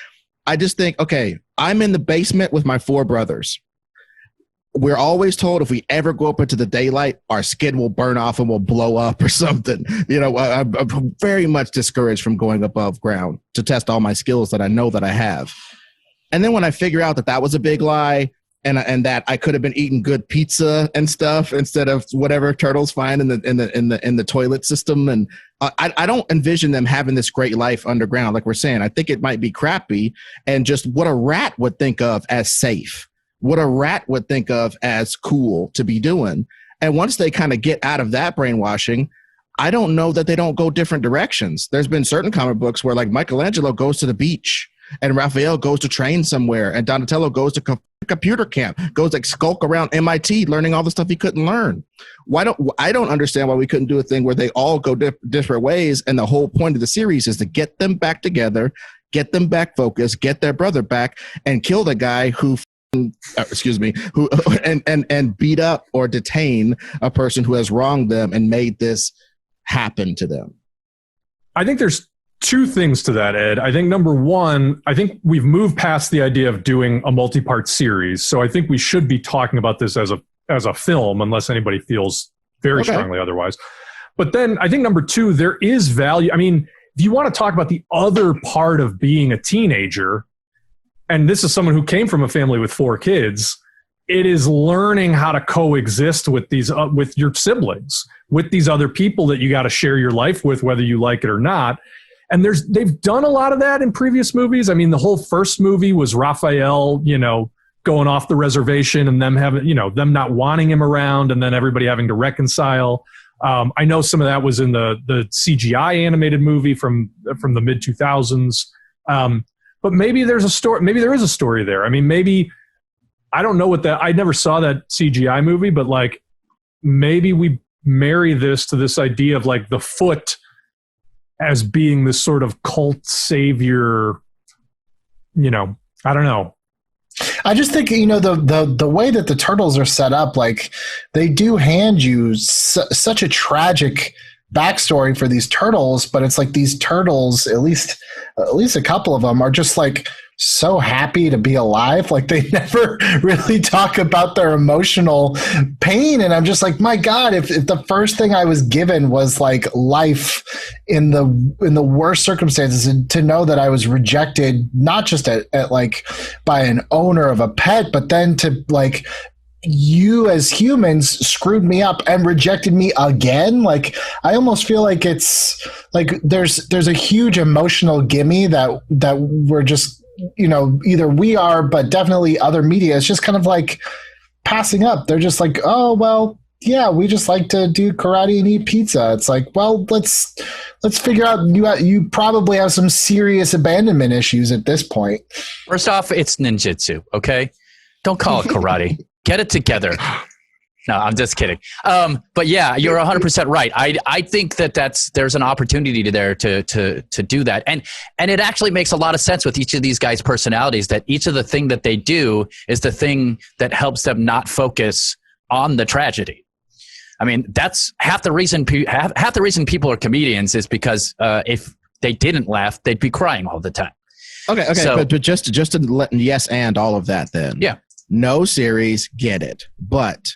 I just think, okay, I'm in the basement with my 4 brothers. We're always told if we ever go up into the daylight, our skin will burn off and will blow up or something. I'm very much discouraged from going above ground to test all my skills that I know that I have. And then when I figure out that was a big lie and that I could have been eating good pizza and stuff instead of whatever turtles find in the toilet system, and I don't envision them having this great life underground. Like we're saying, I think it might be crappy and just what a rat would think of as safe. What a rat would think of as cool to be doing. And once they kind of get out of that brainwashing, I don't know that they don't go different directions. There's been certain comic books where like Michelangelo goes to the beach and Raphael goes to train somewhere and Donatello goes to computer camp, goes like skulk around MIT learning all the stuff he couldn't learn. I don't understand why we couldn't do a thing where they all go different ways. And the whole point of the series is to get them back together, get them back focused, get their brother back and kill the guy who and beat up or detain a person who has wronged them and made this happen to them. I think there's 2 things to that, Ed. I think number one, I think we've moved past the idea of doing a multi-part series. So I think we should be talking about this as a film, unless anybody feels very strongly otherwise. But then I think number 2, there is value. I mean, if you want to talk about the other part of being a teenager, and this is someone who came from a family with 4 kids, it is learning how to coexist with these, with your siblings, with these other people that you got to share your life with, whether you like it or not. And they've done a lot of that in previous movies. I mean, the whole first movie was Raphael, going off the reservation and them having, them not wanting him around and then everybody having to reconcile. I know some of that was in the CGI animated movie from the mid 2000s. But maybe there's a story. Maybe there is a story there. I mean, maybe I don't know I never saw that CGI movie, but like maybe we marry this to this idea of like the Foot as being this sort of cult savior. I don't know. I just think the way that the turtles are set up, like they do hand you such a tragic backstory for these turtles, but it's like these turtles, at least a couple of them, are just like so happy to be alive. Like they never really talk about their emotional pain. And I'm just like, my God, if the first thing I was given was like life in the worst circumstances, and to know that I was rejected, not just at like by an owner of a pet, but then to like, you as humans screwed me up and rejected me again. Like I almost feel like it's like there's a huge emotional gimme that we're just, either we are, but definitely other media is just kind of like passing up. They're just like, oh, well, yeah, we just like to do karate and eat pizza. It's like, well, let's figure out you probably have some serious abandonment issues at this point. First off, it's ninjutsu. Okay. Don't call it karate. Get it together. No, I'm just kidding. But yeah, you're 100% right. I think there's an opportunity there to do that. And it actually makes a lot of sense with each of these guys' personalities, that each of the thing that they do is the thing that helps them not focus on the tragedy. I mean, that's half the reason people are comedians is because if they didn't laugh, they'd be crying all the time. Okay. So, but just to let yes and all of that then. Yeah. No series, get it. But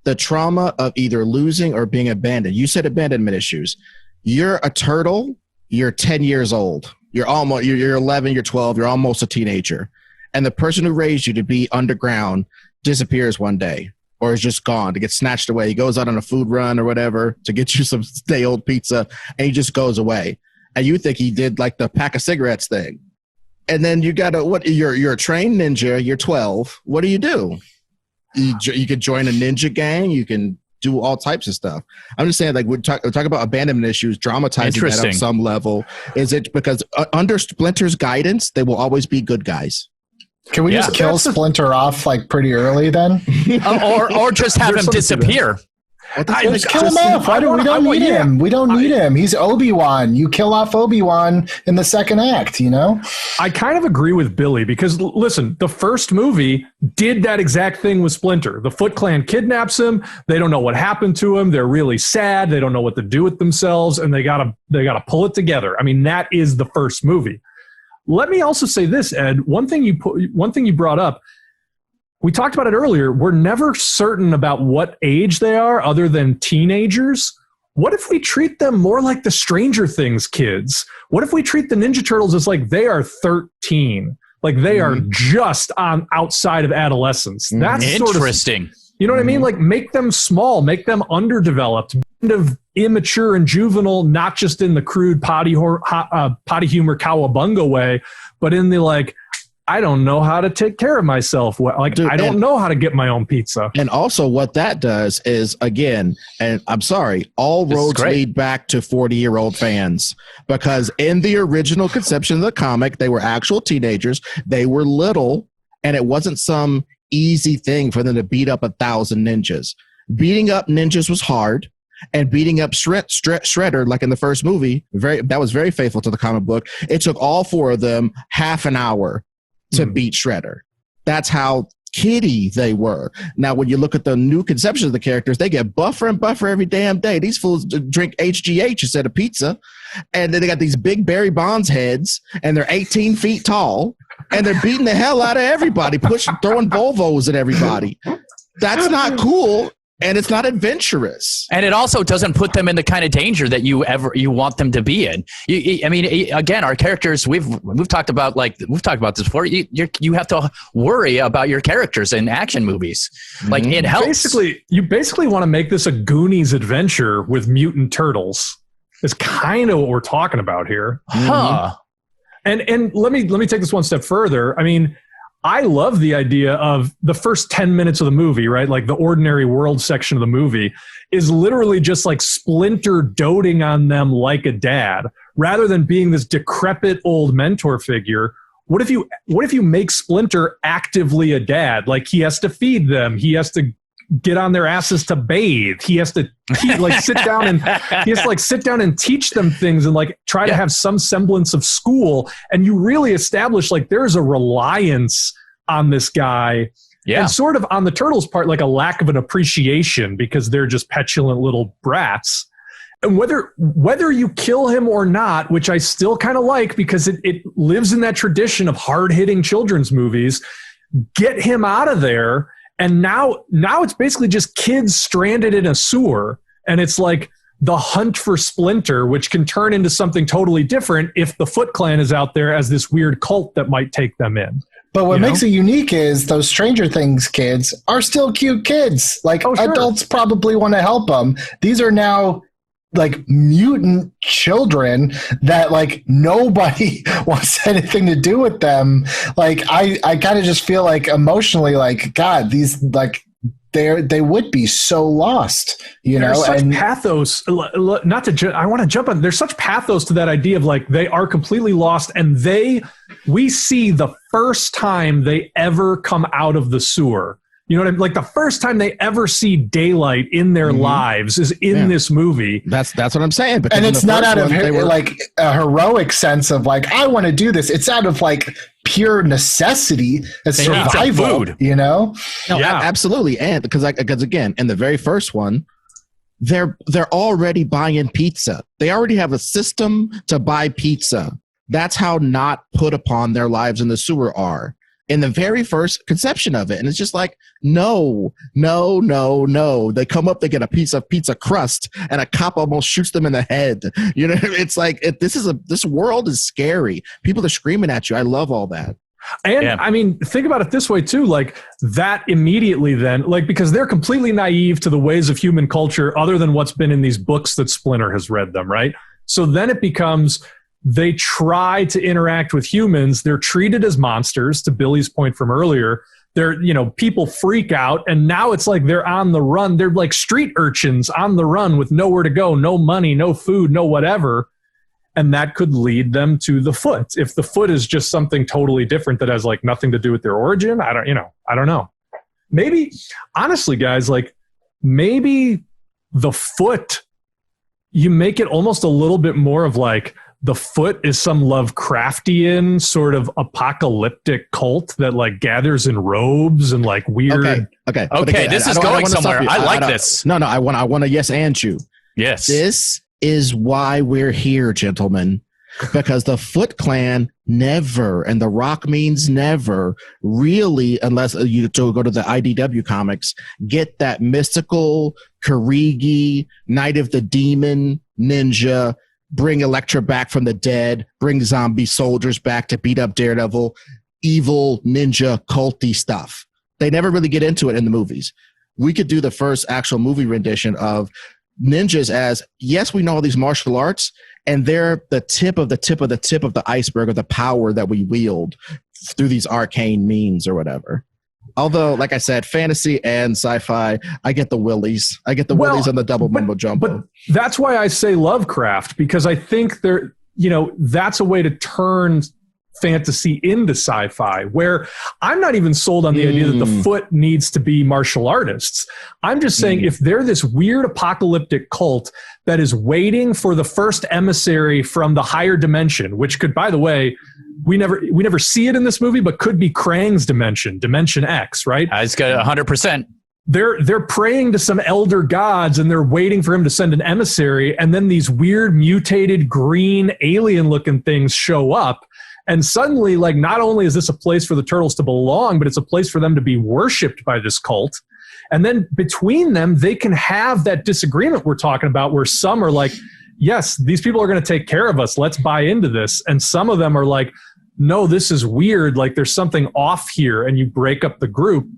the trauma of either losing or being abandoned. You said abandonment issues. You're a turtle. You're 10 years old. You're 11, you're 12, you're almost a teenager. And the person who raised you to be underground disappears one day or is just gone, to get snatched away. He goes out on a food run or whatever to get you some stale pizza, and he just goes away. And you think he did like the pack of cigarettes thing. And then you got to, you're a trained ninja, you're 12. What do? You could join a ninja gang. You can do all types of stuff. I'm just saying, like, we're talking about abandonment issues, dramatizing that on some level. Is it because under Splinter's guidance, they will always be good guys? Can we just kill Splinter off like pretty early then? or just have him disappear. Just kill him off. We don't need him. We don't need him. He's Obi-Wan. You kill off Obi-Wan in the second act, you know? I kind of agree with Billy because, listen, the first movie did that exact thing with Splinter. The Foot Clan kidnaps him. They don't know what happened to him. They're really sad. They don't know what to do with themselves, and they gotta pull it together. I mean, that is the first movie. Let me also say this, Ed. One thing you brought up, we talked about it earlier. We're never certain about what age they are other than teenagers. What if we treat them more like the Stranger Things kids? What if we treat the Ninja Turtles as like they are 13? Like they are just on outside of adolescence. That's interesting. You know what I mean? Like make them small, make them underdeveloped, kind of immature and juvenile, not just in the crude potty humor cowabunga way, but in the like, I don't know how to take care of myself. Like, dude, I don't know how to get my own pizza. And also what that does is, again, and I'm sorry, all roads lead back to 40-year-old fans, because in the original conception of the comic, they were actual teenagers. They were little, and it wasn't some easy thing for them to beat up 1,000 ninjas. Beating up ninjas was hard, and beating up Shredder, like in the first movie, that was very faithful to the comic book. It took all 4 of them half an hour to beat Shredder. That's how kiddie they were. Now, when you look at the new conception of the characters, they get buffer and buffer every damn day. These fools drink HGH instead of pizza. And then they got these big Barry Bonds heads, and they're 18 feet tall, and they're beating the hell out of everybody, throwing Volvos at everybody. That's not cool. And it's not adventurous. And it also doesn't put them in the kind of danger that you want them to be in. I mean, again, our characters, we've talked about this before. You have to worry about your characters in action movies. Like it helps. You basically want to make this a Goonies adventure with mutant turtles. Is kind of what we're talking about here. Huh. And let me take this one step further. I mean, I love the idea of the first 10 minutes of the movie, right? Like the ordinary world section of the movie is literally just like Splinter doting on them like a dad, rather than being this decrepit old mentor figure. What if you make Splinter actively a dad? Like he has to feed them. He has to get on their asses to bathe. He has to sit down and teach them things and like try to have some semblance of school. And you really establish like there's a reliance on this guy. Yeah. And sort of on the turtles' part, like a lack of an appreciation because they're just petulant little brats. And whether you kill him or not, which I still kind of like because it lives in that tradition of hard-hitting children's movies, get him out of there. And now it's basically just kids stranded in a sewer. And it's like the hunt for Splinter, which can turn into something totally different if the Foot Clan is out there as this weird cult that might take them in. But what makes it unique is those Stranger Things kids are still cute kids. Like adults probably want to help them. These are now like mutant children that like nobody wants anything to do with them. Like I kind of just feel like emotionally like, God, these like they would be so lost, you know. Such and pathos. I want to jump on. There's such pathos to that idea of like they are completely lost, and we see the first time they ever come out of the sewer. You know what I mean? Like the first time they ever see daylight in their lives is in this movie. That's what I'm saying. And it's not out of like a heroic sense of like, I want to do this. It's out of like pure necessity and survival, you know? No, absolutely. And because again, in the very first one, they're already buying pizza. They already have a system to buy pizza. That's how not put upon their lives in the sewer are. in the very first conception of it. And it's just like, no. They come up, they get a piece of pizza crust, and a cop almost shoots them in the head. You know, it's like, this world is scary. People are screaming at you. I love all that. And I mean, think about it this way too, like that immediately then, like, because they're completely naive to the ways of human culture other than what's been in these books that Splinter has read them, right? So then it becomes, they try to interact with humans. They're treated as monsters, to Billy's point from earlier. They're, you know, people freak out, and now it's like they're on the run. They're like street urchins on the run with nowhere to go, no money, no food, no whatever. And that could lead them to the foot. If the foot is just something totally different that has like nothing to do with their origin, I don't know. Maybe, honestly, guys, like maybe the foot, you make it almost a little bit more of like the foot is some Lovecraftian sort of apocalyptic cult that like gathers in robes and like weird. Okay. This is going somewhere. I like this. No, I want to yes and you. Yes. This is why we're here, gentlemen, because the Foot Clan never, and the Rock means never, really, unless you go to the IDW comics, get that mystical, Karigi, Night of the Demon, ninja, bring Elektra back from the dead, bring zombie soldiers back to beat up Daredevil, evil, ninja, culty stuff. They never really get into it in the movies. We could do the first actual movie rendition of ninjas as, yes, we know all these martial arts, and they're the tip of the iceberg of the power that we wield through these arcane means or whatever. Although, like I said, fantasy and sci-fi, I get the willies. I get the willies and the double mumbo jumbo. But that's why I say Lovecraft, because I think there, you know, that's a way to turn fantasy into sci-fi, where I'm not even sold on the idea that the foot needs to be martial artists. I'm just saying if they're this weird apocalyptic cult that is waiting for the first emissary from the higher dimension, which could, by the way, we never see it in this movie, but could be Krang's dimension X, right? It's got 100%. They're praying to some elder gods, and they're waiting for him to send an emissary, and then these weird mutated green alien looking things show up. And suddenly, like, not only is this a place for the turtles to belong, but it's a place for them to be worshipped by this cult. And then between them, they can have that disagreement we're talking about, where some are like, yes, these people are going to take care of us. Let's buy into this. And some of them are like, no, this is weird. Like, there's something off here. And you break up the group.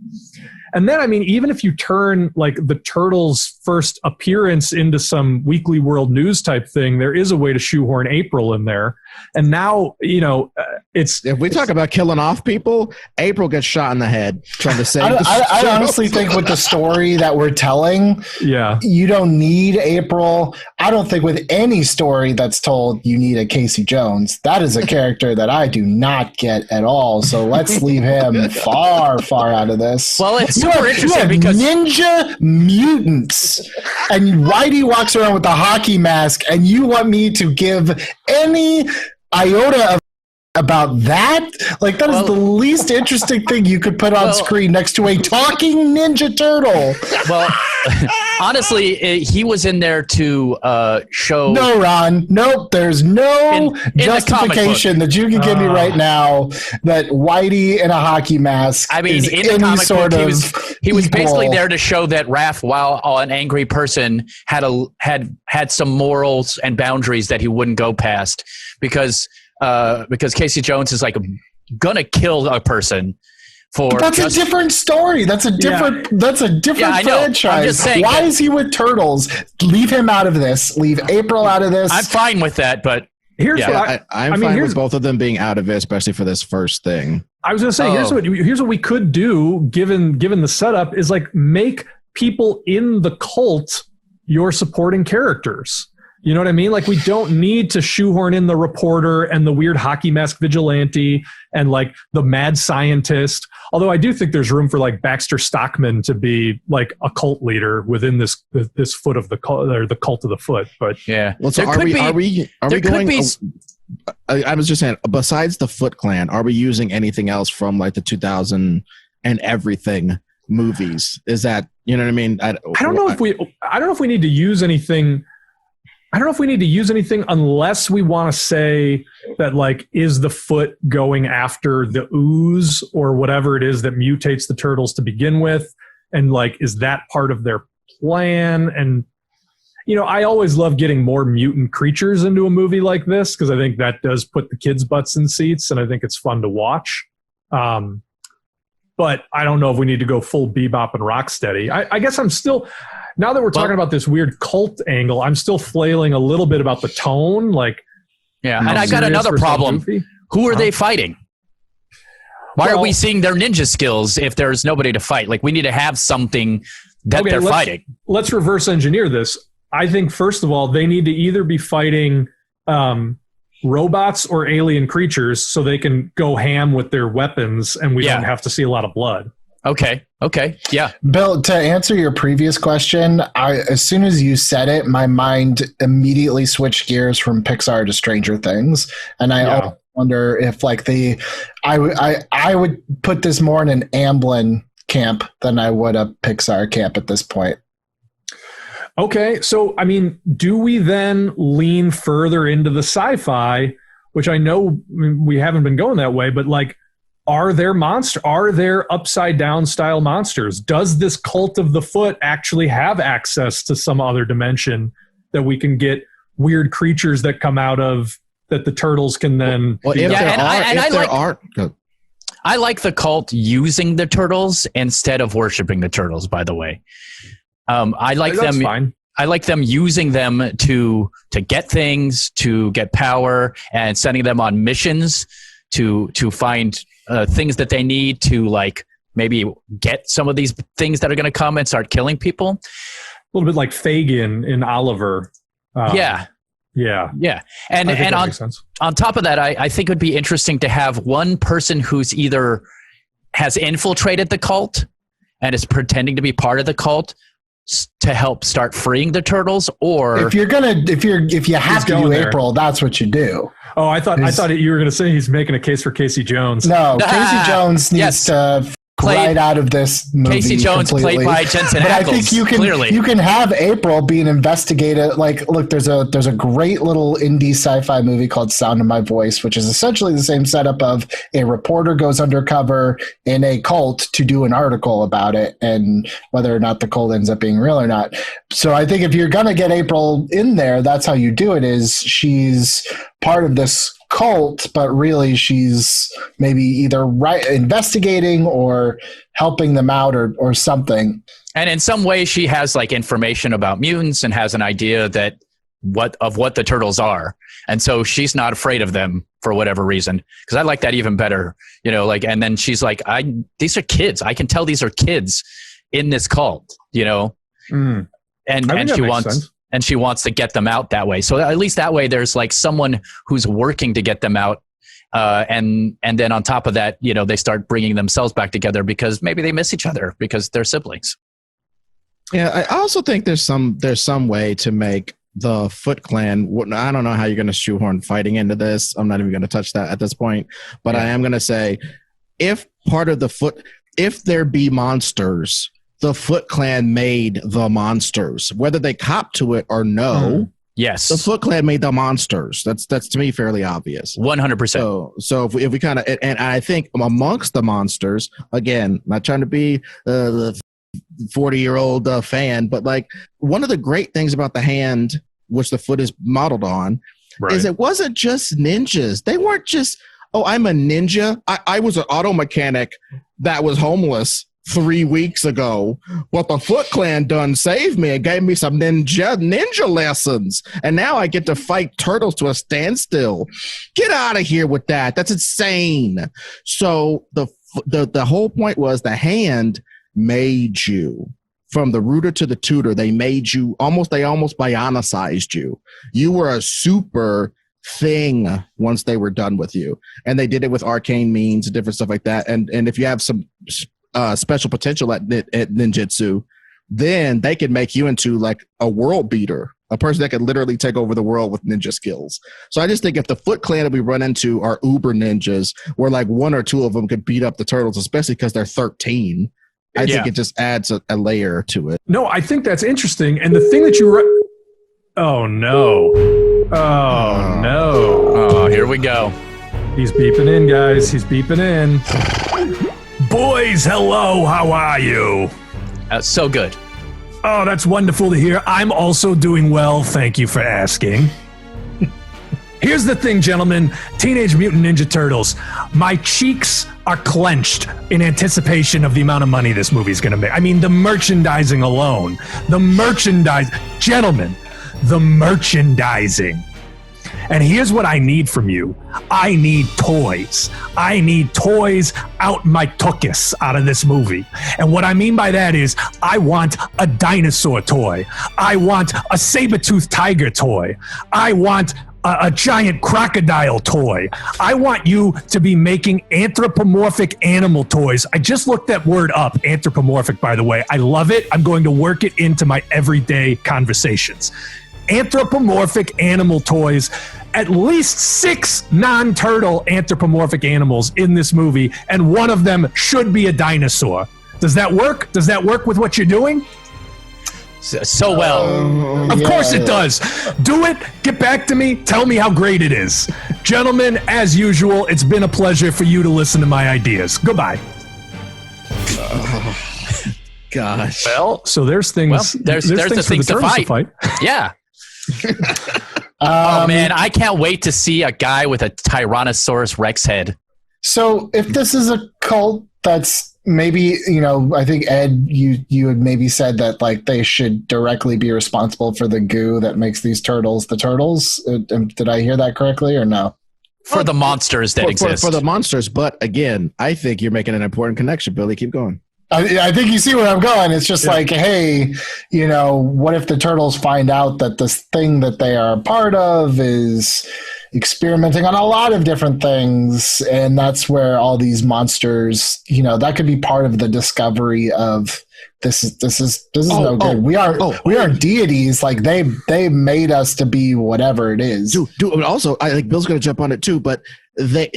And then, I mean, even if you turn like the Turtles' first appearance into some Weekly World News type thing, there is a way to shoehorn April in there. And now, you know, if we talk about killing off people, April gets shot in the head trying to save. I honestly think with the story that we're telling, you don't need April. I don't think with any story that's told you need a Casey Jones. That is a character that I do not get at all. So let's leave him far out of this. Well, it's super interesting because ninja mutants, and Whitey walks around with a hockey mask, and you want me to give any iota of about that? Like, that is the least interesting thing you could put on screen next to a talking Ninja Turtle. Well, honestly, he was in there to show... No, Ron. Nope. There's no justification that you can give me right now that Whitey in a hockey mask is in the any comic sort book, of he was basically equal. there to show that Raph, while an angry person, had some morals and boundaries that he wouldn't go past, because Casey Jones is like gonna kill a person for. But that's a different story. That's a different. That's a different franchise. I'm just saying. Why is he with Turtles? Leave him out of this. Leave April out of this. I'm fine with that, but here's what I'm fine with both of them being out of it, especially for this first thing. I was gonna say here's what we could do, given the setup, is like make people in the cult your supporting characters. You know what I mean? Like, we don't need to shoehorn in the reporter and the weird hockey mask vigilante and like the mad scientist. Although I do think there's room for like Baxter Stockman to be like a cult leader within this foot of the cult, or the cult of the foot. But yeah, well, so are we going? I was just saying, besides the Foot Clan, are we using anything else from like the 2000 and everything movies? Is that, you know what I mean? I don't know if we need to use anything I don't know if we need to use anything unless we want to say that, like, is the foot going after the ooze or whatever it is that mutates the turtles to begin with? And, like, is that part of their plan? And, you know, I always love getting more mutant creatures into a movie like this because I think that does put the kids' butts in seats and I think it's fun to watch. But I don't know if we need to go full Bebop and Rocksteady. I guess I'm still... Now that we're talking about this weird cult angle, I'm still flailing a little bit about the tone. Like, yeah, and I got another problem. Who are they fighting? Why are we seeing their ninja skills if there's nobody to fight? Like, we need to have something that they're fighting. Let's reverse engineer this. I think, first of all, they need to either be fighting robots or alien creatures so they can go ham with their weapons and we don't have to see a lot of blood. Okay. Yeah. Bill, to answer your previous question, as soon as you said it, my mind immediately switched gears from Pixar to Stranger Things. And I wonder if, like, I would put this more in an Amblin camp than I would a Pixar camp at this point. Okay. So, I mean, do we then lean further into the sci-fi, which I know we haven't been going that way, but, like, are there upside down style monsters? Does this cult of the foot actually have access to some other dimension that we can get weird creatures that come out of that the turtles can then? Well, I like the cult using the turtles instead of worshiping the turtles, by the way. I like them. Fine. I like them using them to get things, to get power, and sending them on missions to find things that they need to, like, maybe get some of these things that are going to come and start killing people. A little bit like Fagin in Oliver. Yeah. And on top of that, I think it would be interesting to have one person who's either has infiltrated the cult and is pretending to be part of the cult to help start freeing the turtles, or if you have to do April, that's what you do. Oh, I thought you were going to say he's making a case for Casey Jones. No, Casey Jones needs to right out of this movie. Casey Jones completely. Played by Jensen Ackles. But I think you can have April being investigated. Like, look, there's a great little indie sci-fi movie called Sound of My Voice, which is essentially the same setup of a reporter goes undercover in a cult to do an article about it and whether or not the cult ends up being real or not. So I think if you're going to get April in there, that's how you do it, is she's part of this cult, but really she's maybe either investigating or helping them out or something. And in some way she has, like, information about mutants and has an idea that what the turtles are. And so she's not afraid of them for whatever reason. Because I like that even better, you know, like, and then she's like, these are kids. I can tell these are kids in this cult, you know? And she wants to get them out that way. So at least that way there's, like, someone who's working to get them out. And then on top of that, you know, they start bringing themselves back together because maybe they miss each other because they're siblings. Yeah, I also think there's some way to make the Foot Clan. I don't know how you're going to shoehorn fighting into this. I'm not even going to touch that at this point. But I am going to say, if there be monsters, the Foot Clan made the monsters, whether they cop to it or no. Yes, the Foot Clan made the monsters. That's to me fairly obvious. 100%. So if we kind of, and I think amongst the monsters, again, not trying to be the 40-year-old fan, but, like, one of the great things about the hand, which the foot is modeled on, is it wasn't just ninjas. They weren't just, oh, I'm a ninja. I was an auto mechanic that was homeless 3 weeks ago, but the Foot Clan done saved me and gave me some ninja lessons, and now I get to fight turtles to a standstill. Get out of here with that. That's insane. So the whole point was the hand made you. From the rooter to the tutor, they made you they almost bionicized you. You were a super thing once they were done with you, and they did it with arcane means and different stuff like that. And if you have some special potential at ninjutsu, then they could make you into, like, a world beater, a person that could literally take over the world with ninja skills. So I just think if the Foot Clan that we run into are uber ninjas, where, like, one or two of them could beat up the turtles, especially because they're 13, I think it just adds a layer to it. No, I think that's interesting. And the thing that Oh no. Oh no. Oh, here we go. He's beeping in, guys. He's beeping in. Boys, hello. How are you? So good. Oh, that's wonderful to hear. I'm also doing well. Thank you for asking. Here's the thing, gentlemen. Teenage Mutant Ninja Turtles. My cheeks are clenched in anticipation of the amount of money this movie's going to make. I mean, the merchandising alone. Gentlemen, the merchandising. And here's what I need from you. I need toys. I need toys out my tuchus out of this movie. And what I mean by that is I want a dinosaur toy. I want a saber-toothed tiger toy. I want a giant crocodile toy. I want you to be making anthropomorphic animal toys. I just looked that word up, anthropomorphic, by the way. I love it. I'm going to work it into my everyday conversations. Anthropomorphic animal toys. At least 6 non-turtle anthropomorphic animals in this movie, and one of them should be a dinosaur. Does that work? Does that work with what you're doing? So well. Of course it does. Do it. Get back to me. Tell me how great it is. Gentlemen, as usual, it's been a pleasure for you to listen to my ideas. Goodbye. Gosh. Well, so there's things. Well, there's the things to fight. Yeah. Oh man, I can't wait to see a guy with a Tyrannosaurus Rex head. So if this is a cult that's maybe, I think Ed, you had maybe said that like they should directly be responsible for the goo that makes these turtles the turtles. Did I hear that correctly or no? For the monsters that exist. For the monsters, but again, I think you're making an important connection, Billy. Keep going. I think you see where I'm going. It's just like, hey, what if the turtles find out that this thing that they are a part of is experimenting on a lot of different things, and that's where all these monsters, that could be part of the discovery of this is no good. We aren't deities. Like they made us to be whatever it is. Dude. Also, I think Bill's going to jump on it too, but they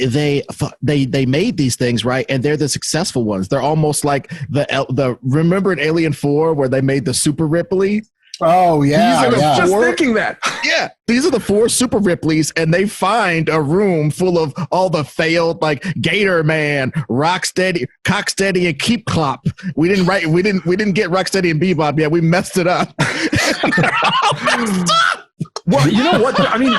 made these things, right? And they're the successful ones. They're almost like the remember in Alien 4 where they made the Super Ripley? Oh yeah, just thinking that. Yeah, these are the 4 Super Ripleys, and they find a room full of all the failed like Gator Man, Rocksteady, Cocksteady, and Keep Clop. We didn't get Rocksteady and Bebop yet. We messed it up. Well, you know what? I mean.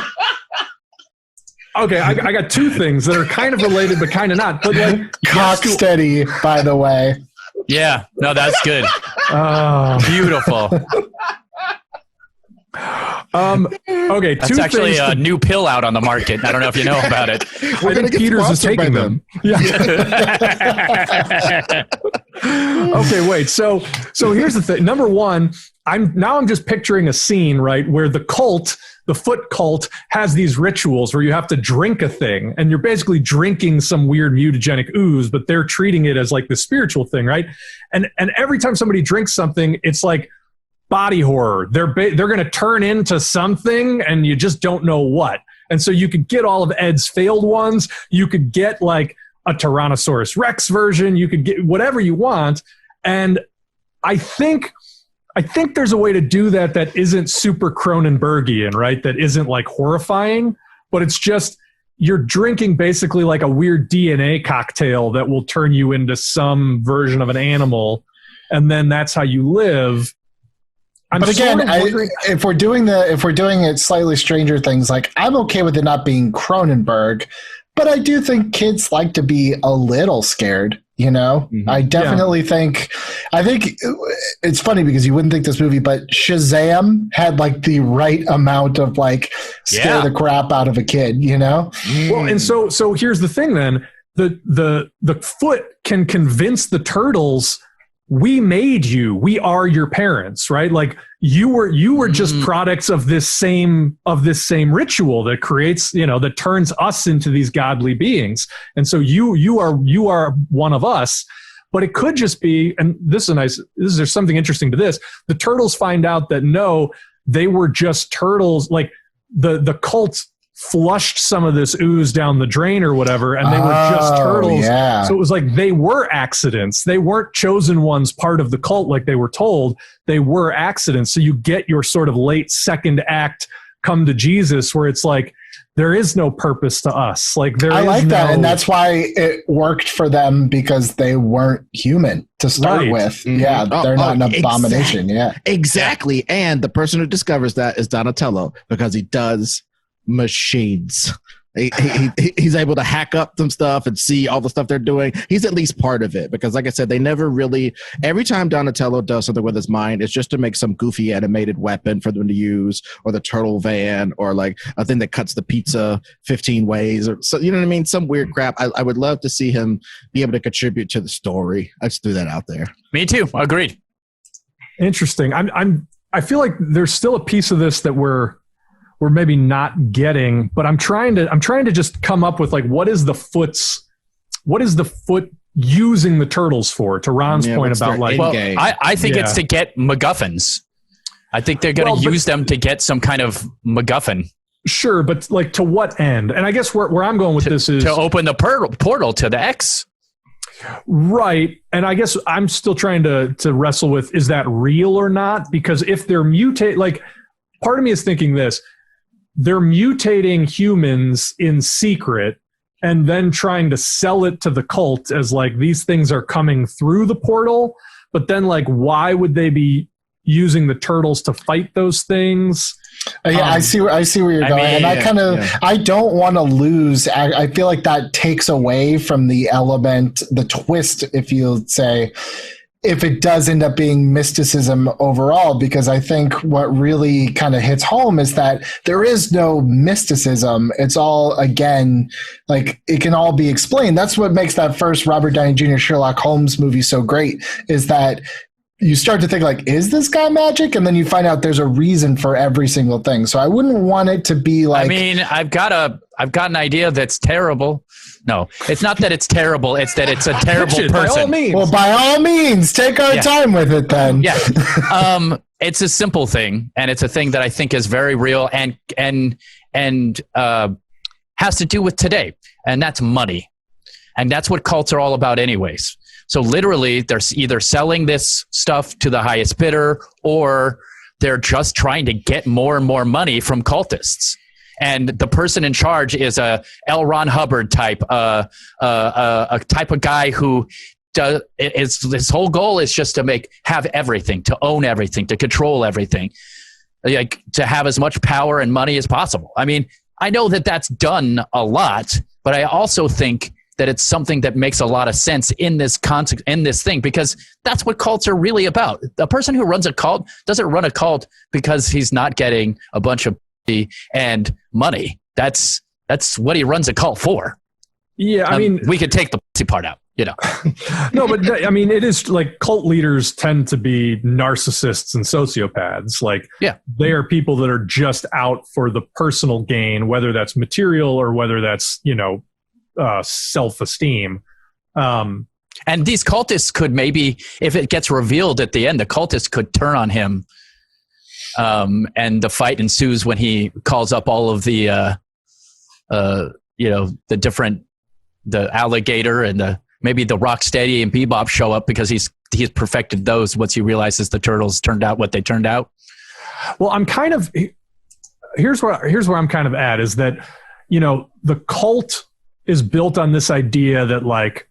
Okay, I got 2 things that are kind of related, but kind of not. But like Cocksteady, by the way. Yeah, no, that's good. Beautiful. Okay, that's actually a new pill out on the market. I don't know if you know about it. I think Peters is taking them. Yeah. Okay, wait. So here's the thing. Number one, I'm just picturing a scene, right, where the foot cult has these rituals where you have to drink a thing, and you're basically drinking some weird mutagenic ooze, but they're treating it as like the spiritual thing, right? And every time somebody drinks something, it's like body horror. They're going to turn into something, and you just don't know what. And so you could get all of Ed's failed ones. You could get like a Tyrannosaurus Rex version. You could get whatever you want. And I think there's a way to do that isn't super Cronenbergian, right? That isn't like horrifying, but it's just you're drinking basically like a weird DNA cocktail that will turn you into some version of an animal, and then that's how you live. But again, if we're doing it slightly stranger things, like I'm okay with it not being Cronenberg, but I do think kids like to be a little scared. Mm-hmm. I definitely think it's funny because you wouldn't think this movie, but Shazam had like the right amount of like scare the crap out of a kid, Well, and so here's the thing then. The foot can convince the turtles, we made you, we are your parents, right? Like you were just products of this same ritual that creates, that turns us into these godly beings. And so you are one of us. But it could just be, and there's something interesting to this. The turtles find out that no, they were just turtles. Like the cult flushed some of this ooze down the drain or whatever, and they were just turtles. Yeah. So it was like they were accidents. They weren't chosen ones, part of the cult like they were told. They were accidents. So you get your sort of late second act come to Jesus where it's like, there is no purpose to us. Like I like that, and that's why it worked for them, because they weren't human to start with. Mm-hmm. Yeah, they're not an abomination. Exactly. And the person who discovers that is Donatello, because he does machines. He's able to hack up some stuff and see all the stuff they're doing. He's at least part of it, because like I said, they never really, every time Donatello does something with his mind, it's just to make some goofy animated weapon for them to use, or the turtle van, or like a thing that cuts the pizza 15 ways, or so, you know what I mean? Some weird crap. I would love to see him be able to contribute to the story. I just threw that out there. Me too. Agreed. Interesting. I feel like there's still a piece of this that we're maybe not getting, but I'm trying to just come up with like, what is the foot using the turtles for, to Ron's point about like, well, I think it's to get MacGuffins. I think they're going to use them to get some kind of MacGuffin. Sure. But like, to what end? And I guess where I'm going with this is to open the portal to the X. Right. And I guess I'm still trying to wrestle with, is that real or not? Because if they're mutate, like part of me is thinking this, they're mutating humans in secret and then trying to sell it to the cult as like, these things are coming through the portal. But then like, why would they be using the turtles to fight those things? Yeah, I see where you're going. I don't want to lose. I feel like that takes away from the element, the twist, if you'll say, if it does end up being mysticism overall, because I think what really kind of hits home is that there is no mysticism. It's all, again, like it can all be explained. That's what makes that first Robert Downey Jr. Sherlock Holmes movie so great, is that you start to think like, is this guy magic? And then you find out there's a reason for every single thing. So I wouldn't want it to be like, I mean, I've got an idea that's terrible. No, it's not that it's terrible. It's that it's a terrible person. By all means. Well, by all means, take our time with it then. Yeah. It's a simple thing, and it's a thing that I think is very real and has to do with today, and that's money. And that's what cults are all about anyways. So literally, they're either selling this stuff to the highest bidder, or they're just trying to get more and more money from cultists. And the person in charge is a L. Ron Hubbard type, a type of guy who does. His whole goal is just to have everything, to own everything, to control everything, like to have as much power and money as possible. I mean, I know that that's done a lot, but I also think that it's something that makes a lot of sense in this context, in this thing, because that's what cults are really about. The person who runs a cult doesn't run a cult because he's not getting a bunch of and money. That's what he runs a cult for. Yeah, I mean, we could take the pussy part out, you know. No, but I mean, it is like cult leaders tend to be narcissists and sociopaths. Like, yeah, they are people that are just out for the personal gain, whether that's material or whether that's, you know, self-esteem. And these cultists could maybe, if it gets revealed at the end, the cultists could turn on him. And the fight ensues when he calls up all of the, the alligator and maybe the Rocksteady and Bebop show up because he's perfected those once he realizes the turtles turned out what they turned out. Well, here's where I'm kind of at, is that, you know, the cult is built on this idea that like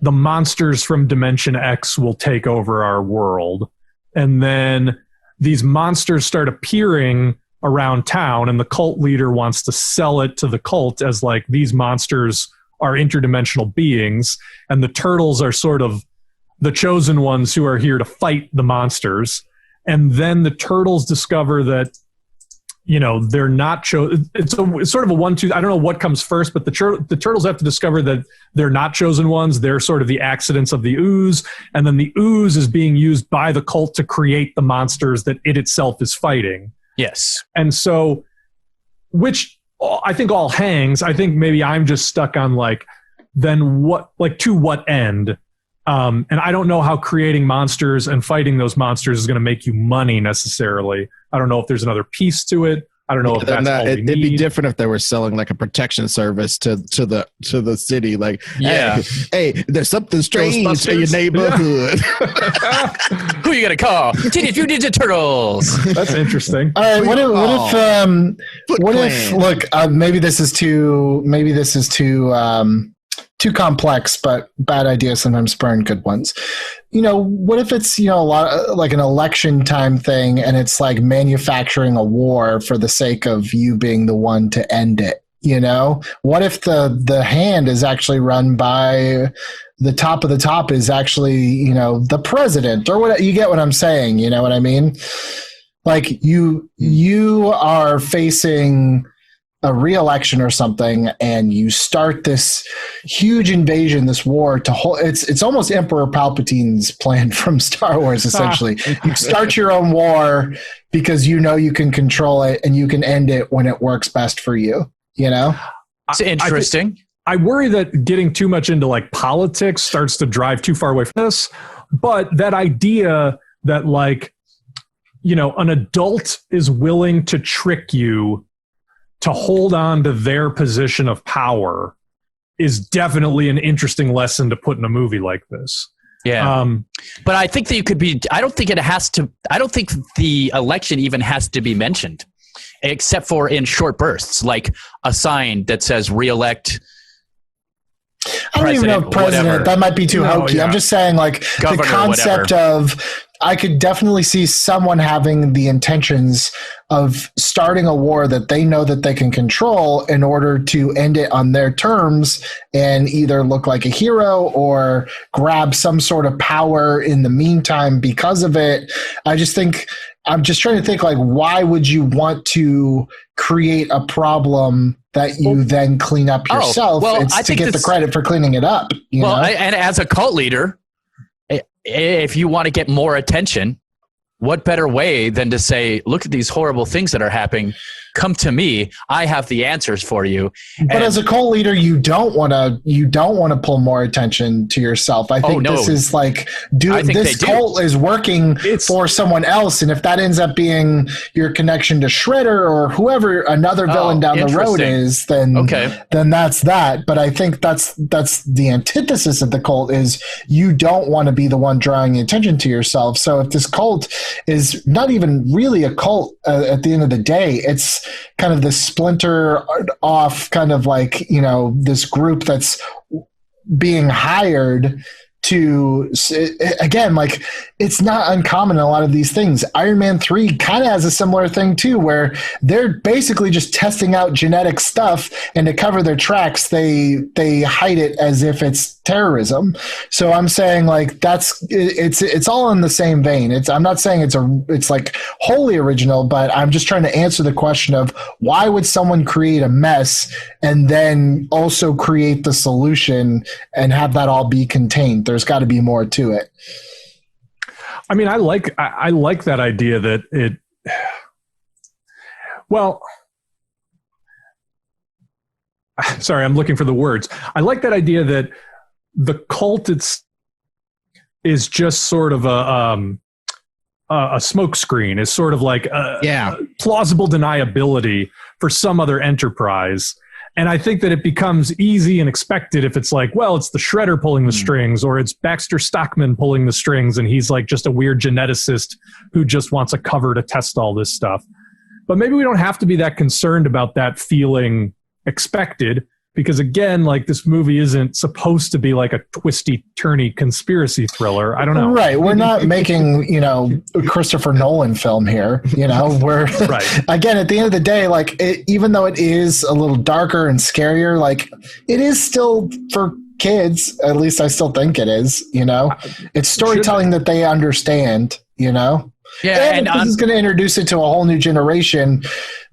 the monsters from Dimension X will take over our world. And then these monsters start appearing around town, and the cult leader wants to sell it to the cult as like, these monsters are interdimensional beings, and the turtles are sort of the chosen ones who are here to fight the monsters. And then the turtles discover that, you know, they're not chosen. It's sort of a 1-2. I don't know what comes first, but the turtles have to discover that they're not chosen ones. They're sort of the accidents of the ooze. And then the ooze is being used by the cult to create the monsters that it itself is fighting. Yes. And so, which I think all hangs. I think maybe I'm just stuck on like, then what, like to what end? And I don't know how creating monsters and fighting those monsters is going to make you money necessarily. I don't know if there's another piece to it. I don't know if that's all we it'd need. be different if they were selling like a protection service to the city. Like, Yeah. hey, there's something strange in your Ghostbusters. neighborhood. Who you gonna call? Teenage Mutant Ninja Turtles. That's interesting. All right. What if look, maybe this is too too complex, but bad ideas sometimes spurn good ones. What if it's, a lot like an election time thing, and it's like manufacturing a war for the sake of you being the one to end it? What if the hand is actually run by the top of the top is actually, the president or what? You get what I'm saying? You know what I mean? Like you are facing a re-election or something, and you start this huge invasion, this war to hold. It's almost Emperor Palpatine's plan from Star Wars. Essentially, you start your own war because you can control it and you can end it when it works best for you. It's interesting. I worry that getting too much into like politics starts to drive too far away from this. But that idea that like, an adult is willing to trick you to hold on to their position of power is definitely an interesting lesson to put in a movie like this. Yeah. But I think that I don't think the election even has to be mentioned, except for in short bursts, like a sign that says reelect. I don't even know president. Whatever. That might be too hokey. Yeah. I'm just saying, like, Governor, the concept of, I could definitely see someone having the intentions of starting a war that they know that they can control in order to end it on their terms and either look like a hero or grab some sort of power in the meantime because of it. I'm just trying to think, like, why would you want to create a problem that you then clean up yourself? It's to get the credit for cleaning it up. And as a cult leader, if you want to get more attention, what better way than to say, look at these horrible things that are happening. Come to me. I have the answers for you. But as a cult leader, you don't want to pull more attention to yourself. I think this is like, this cult is working for someone else. And if that ends up being your connection to Shredder or whoever another villain down the road is, then that's that. But I think that's the antithesis of the cult is you don't want to be the one drawing the attention to yourself. So if this cult is not even really a cult at the end of the day, it's kind of the splinter off kind of like, this group that's being hired to, again, like, it's not uncommon in a lot of these things. Iron Man 3 kind of has a similar thing too, where they're basically just testing out genetic stuff, and to cover their tracks, they hide it as if it's terrorism. So I'm saying, like, it's all in the same vein. I'm not saying it's like wholly original, but I'm just trying to answer the question of why would someone create a mess and then also create the solution and have that all be contained? There's got to be more to it. I mean, I like that idea that it. Well, sorry, I'm looking for the words. I like that idea that the cult is just sort of a smokescreen. Is sort of like plausible deniability for some other enterprise. And I think that it becomes easy and expected if it's like, well, it's the Shredder pulling the strings, or it's Baxter Stockman pulling the strings, and he's like just a weird geneticist who just wants a cover to test all this stuff. But maybe we don't have to be that concerned about that feeling expected, because again, like, this movie isn't supposed to be like a twisty, turny conspiracy thriller. I don't know. Right. We're not making, Christopher Nolan film here. We're right. Again, at the end of the day, like, even though it is a little darker and scarier, like, it is still for kids. At least I still think it is. It's storytelling that they understand. Yeah, and this is going to introduce it to a whole new generation.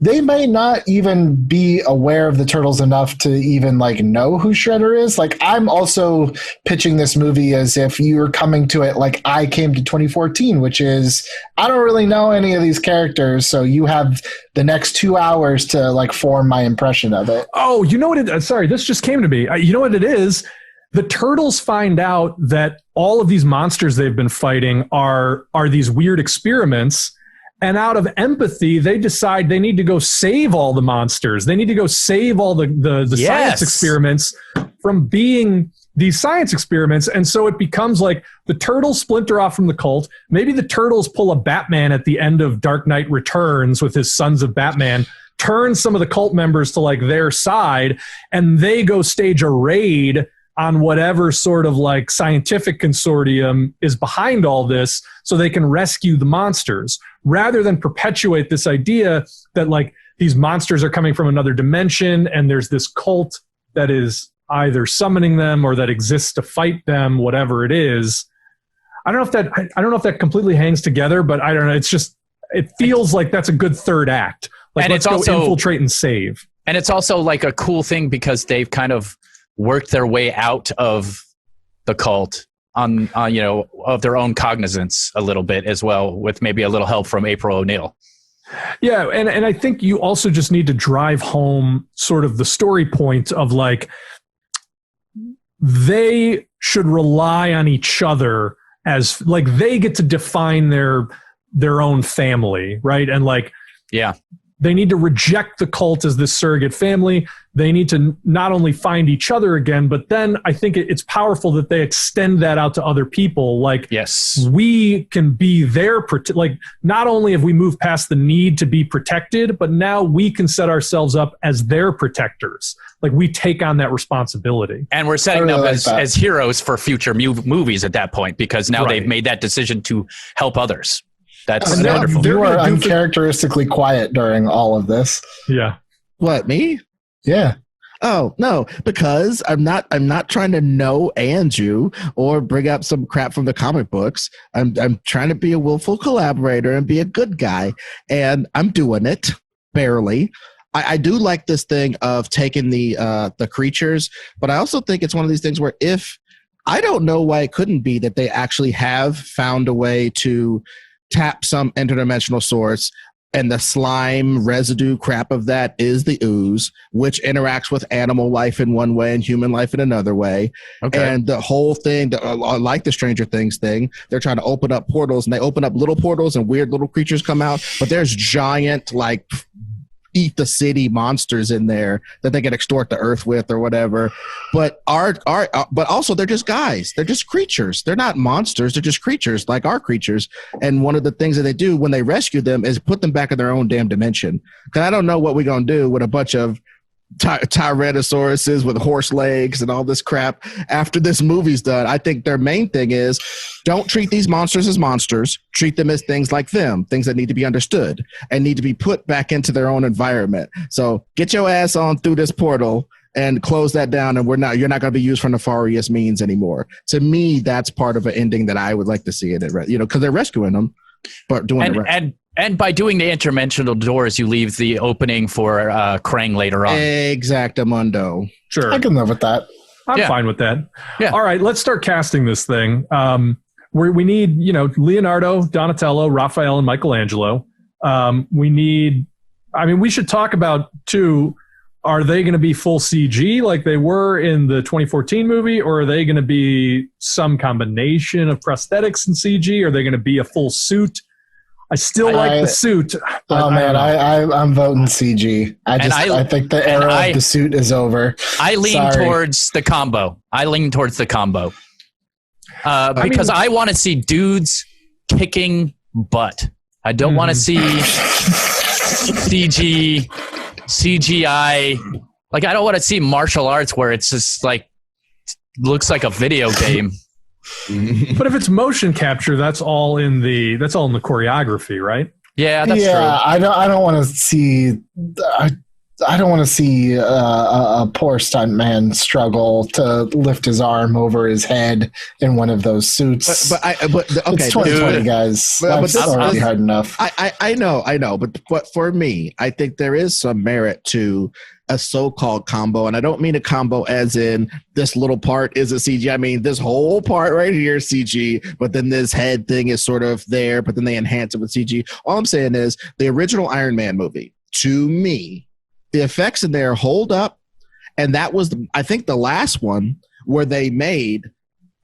They may not even be aware of the Turtles enough to even like know who Shredder is. Like, I'm also pitching this movie as if you're coming to it like I came to 2014, which is, I don't really know any of these characters, so you have the next 2 hours to like form my impression of it. Oh, you know what? Sorry, this just came to me. You know what it is? The Turtles find out that all of these monsters they've been fighting are these weird experiments, And out of empathy, they decide they need to go save all the monsters. They need to go save all the science experiments from being these science experiments. And so it becomes like the turtles splinter off from the cult. Maybe the turtles pull a Batman at the end of Dark Knight Returns with his Sons of Batman, turn some of the cult members to like their side, and they go stage a raid on whatever sort of like scientific consortium is behind all this so they can rescue the monsters, rather than perpetuate this idea that like these monsters are coming from another dimension and there's this cult that is either summoning them or that exists to fight them, whatever it is. I don't know if that completely hangs together, but I don't know. It's just, it feels like that's a good third act. Like, and let's it's go also infiltrate and save. And it's also like a cool thing because they've kind of worked their way out of the cult on you know, of their own cognizance a little bit as well, with maybe a little help from April O'Neil. Yeah, and I think you also just need to drive home sort of the story point of like, they should rely on each other as like they get to define their own family, right? And like, yeah, they need to reject the cult as this surrogate family. They need to not only find each other again, but then I think it's powerful that they extend that out to other people. Like, yes, we can be their, like, not only have we moved past the need to be protected, but now we can set ourselves up as their protectors. Like, we take on that responsibility. And we're setting up as heroes for future movies at that point, because now they've made that decision to help others. That's wonderful. You are uncharacteristically quiet during all of this. Yeah. What, me? Yeah. Oh, no, because I'm not trying to know Andrew or bring up some crap from the comic books. I'm trying to be a willful collaborator and be a good guy, and I'm doing it barely. I do like this thing of taking the creatures, but I also think it's one of these things where if I don't know why it couldn't be that they actually have found a way to tap some interdimensional source, and the slime residue crap of that is the ooze, which interacts with animal life in one way and human life in another way. Okay. And the whole thing, like the Stranger Things thing, they're trying to open up portals, and they open up little portals and weird little creatures come out, but there's giant, like, eat the city monsters in there that they can extort the earth with or whatever. But but also they're just guys. They're just creatures. They're not monsters. They're just creatures like our creatures. And one of the things that they do when they rescue them is put them back in their own damn dimension. Because I don't know what we're going to do with a bunch of Tyrannosauruses with horse legs and all this crap after this movie's done. I think their main thing is don't treat these monsters as monsters. Treat them as things like them, things that need to be understood and need to be put back into their own environment. So get your ass on through this portal and close that down, and you're not going to be used for nefarious means anymore. To me, that's part of an ending that I would like to see in it, you know, because they're rescuing them, but doing the rest. And by doing the interdimensional doors, you leave the opening for Krang later on. Exactamundo. Sure. I can live with that. I'm fine with that. Yeah. All right, let's start casting this thing. We need, you know, Leonardo, Donatello, Raphael, and Michelangelo. We should talk about, too, are they going to be full CG like they were in the 2014 movie, or are they going to be some combination of prosthetics and CG? Are they going to be a full suit? I still like the suit. Oh man, I'm voting CG. I think the era of the suit is over. I lean towards the combo. Because I want to see dudes kicking butt. I don't want to see CGI. Like, I don't want to see martial arts where it's just like looks like a video game. But if it's motion capture, that's all in the choreography, right? Yeah, that's true. I don't want to see. I don't want to see a poor stuntman struggle to lift his arm over his head in one of those suits. Okay, it's 2020, guys. That's already hard enough. I know, but for me, I think there is some merit to a so-called combo, and I don't mean a combo as in this little part is a CG. I mean this whole part right here is CG, but then this head thing is sort of there, but then they enhance it with CG. All I'm saying is the original Iron Man movie, to me, the effects in there hold up, and that was, I think, the last one where they made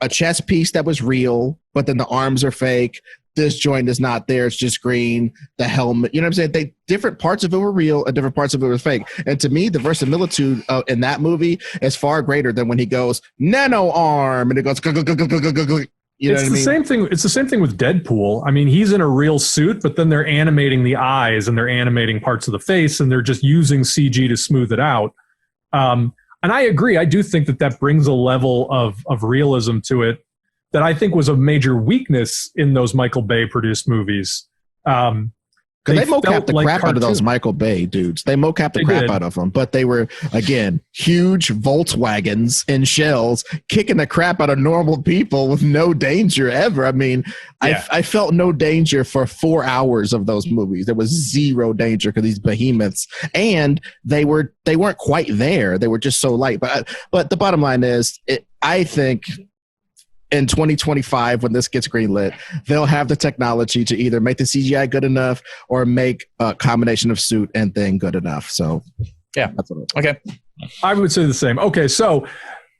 a chest piece that was real, but then the arms are fake. this joint is not there. It's just green. The helmet, you know what I'm saying? Different parts of it were real and different parts of it were fake. And to me, the verisimilitude in that movie is far greater than when he goes nano arm and it goes. You know it's the same thing. It's the same thing with Deadpool. I mean, he's in a real suit, but then they're animating the eyes and they're animating parts of the face, and they're just using CG to smooth it out. And I agree. I do think that brings a level of realism to it that I think was a major weakness in those Michael Bay produced movies. Because they mocap the crap out of those Michael Bay dudes. They mocap the crap out of them. But they were, again, huge Volkswagens in shells kicking the crap out of normal people with no danger ever. I mean, I felt no danger for 4 hours of those movies. There was zero danger because these behemoths. And they weren't quite there. They were just so light. But the bottom line is, I think in 2025, when this gets greenlit, they'll have the technology to either make the CGI good enough or make a combination of suit and thing good enough. So, yeah. That's what okay. I would say the same. Okay, so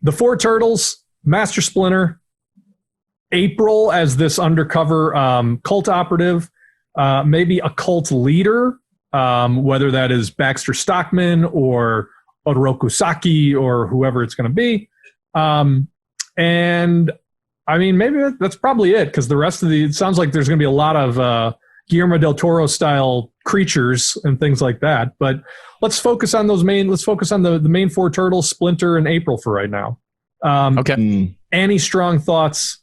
the four turtles, Master Splinter, April as this undercover cult operative, maybe a cult leader, whether that is Baxter Stockman or Oroku Saki or whoever it's going to be. And I mean, maybe that's probably it, because the rest of it sounds like there's going to be a lot of Guillermo del Toro style creatures and things like that. But let's focus on the main four turtles, Splinter and April, for right now. Okay. Any strong thoughts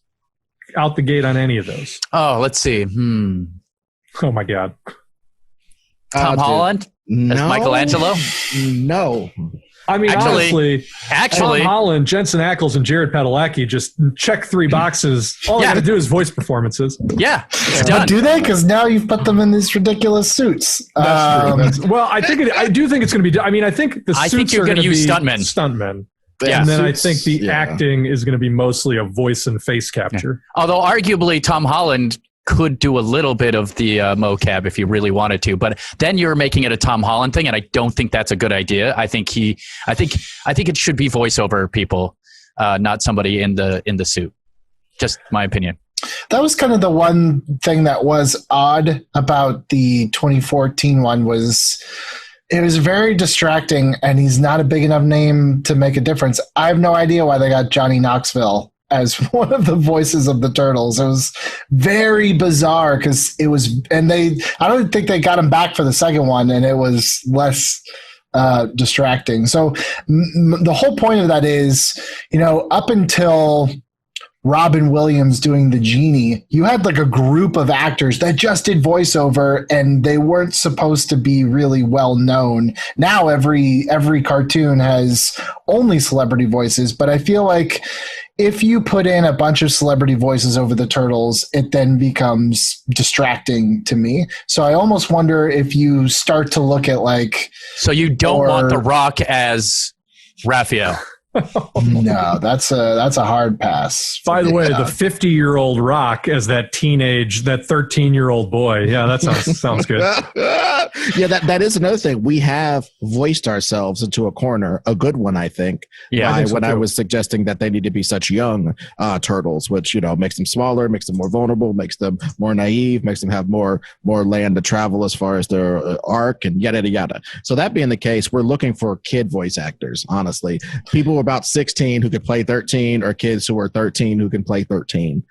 out the gate on any of those? Oh, let's see. Oh my God. Tom Holland as Michelangelo? No. I mean, actually, Tom Holland, Jensen Ackles, and Jared Padalecki just check 3 boxes. All they got to do is voice performances. Yeah, it's done. But do they? Because now you've put them in these ridiculous suits. That's true. Well, I do think it's going to be. I mean, I think the suits you're are going to use be stuntmen. Yeah, and then I think the acting is going to be mostly a voice and face capture. Yeah. Although arguably Tom Holland could do a little bit of the mocap if you really wanted to, but then you're making it a Tom Holland thing, and I don't think that's a good idea. I think it should be voiceover people, not somebody in the suit. Just my opinion. That was kind of the one thing that was odd about the 2014 one was it was very distracting, and he's not a big enough name to make a difference. I have no idea why they got Johnny Knoxville as one of the voices of the Turtles. It was very bizarre because it was, and I don't think they got him back for the second one, and it was less distracting. So the whole point of that is, up until Robin Williams doing the genie, you had like a group of actors that just did voiceover, and they weren't supposed to be really well known. Now every cartoon has only celebrity voices, but I feel like if you put in a bunch of celebrity voices over the Turtles, it then becomes distracting to me. So I almost wonder if you start to look at like... So you don't want The Rock as Raphael? No, that's a hard pass. By the way, the 50-year-old Rock as that 13-year-old boy. Yeah, that sounds good. Yeah, that is another thing. We have voiced ourselves into a corner, a good one, I think. Yeah, I was suggesting that they need to be such young turtles, which makes them smaller, makes them more vulnerable, makes them more naive, makes them have more land to travel as far as their arc, and yada yada. So that being the case, we're looking for kid voice actors. Honestly, people about 16 who could play 13, or kids who are 13 who can play 13.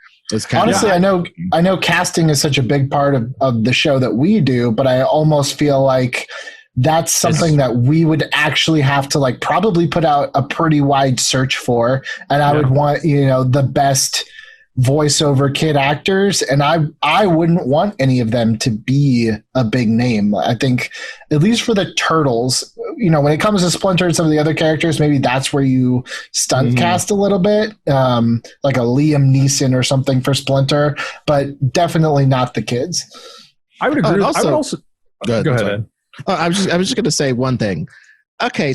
Honestly, I know casting is such a big part of the show that we do, but I almost feel like that's something that we would actually have to like probably put out a pretty wide search for, and I would want the best voiceover kid actors, and I wouldn't want any of them to be a big name. I think at least for the Turtles, when it comes to Splinter and some of the other characters, maybe that's where you stunt cast a little bit, like a Liam Neeson or something for Splinter, but definitely not the kids. I would agree. I would also go ahead, Ed. I was just going to say one thing. Okay,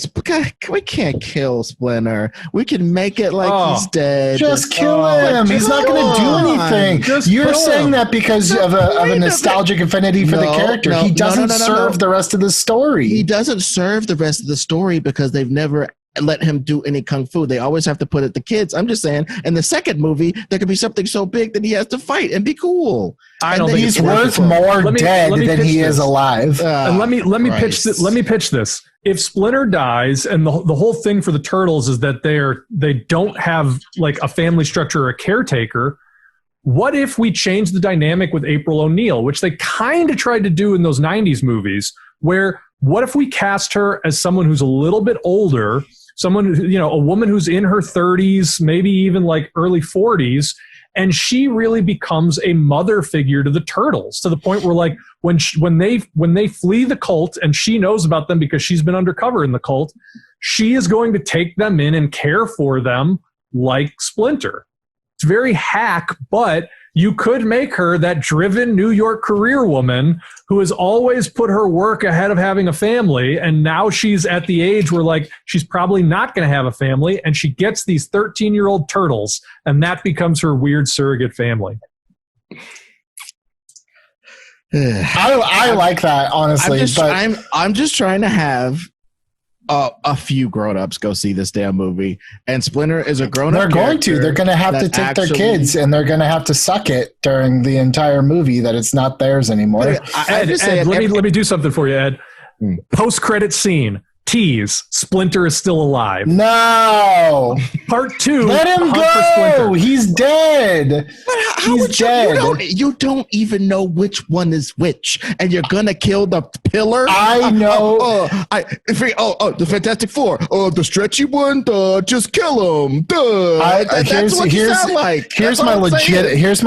we can't kill Splinter. We can make it like he's dead. Just kill him. He's not going to do anything. You're saying that because of a nostalgic affinity for the character. He doesn't serve the rest of the story. He doesn't serve the rest of the story because they've never let him do any kung fu. They always have to put it the kids. I'm just saying, in the second movie, there could be something so big that he has to fight and be cool. I don't think he's worth more dead than he is alive. And let me pitch this. If Splinter dies, and the whole thing for the turtles is that they don't have like a family structure or a caretaker. What if we change the dynamic with April O'Neil, which they kind of tried to do in those 90s movies, where what if we cast her as someone who's a little bit older, someone, a woman who's in her 30s, maybe even like early 40s, and she really becomes a mother figure to the turtles, to the point where like when they flee the cult and she knows about them because she's been undercover in the cult, she is going to take them in and care for them like Splinter. It's very hack, but you could make her that driven New York career woman who has always put her work ahead of having a family. And now she's at the age where like she's probably not going to have a family, and she gets these 13-year-old turtles, and that becomes her weird surrogate family. I like that, honestly. I'm just trying to have a few grown-ups go see this damn movie, and Splinter is a grown-up. They're going to have to take their kids, and they're going to have to suck it during the entire movie that it's not theirs anymore. Ed, let me do something for you, Ed. Post-credit scene. Tease, Splinter is still alive. No. Part 2. Let him go. He's dead. He's dead. You don't even know which one is which, and you're gonna kill the pillar. I know. The Fantastic Four. The stretchy one. Just kill him. That's what you sound like. Here's my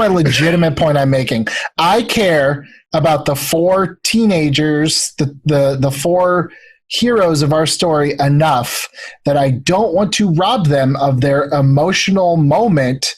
legitimate point I'm making. I care about the 4 teenagers, the 4 heroes of our story enough that I don't want to rob them of their emotional moment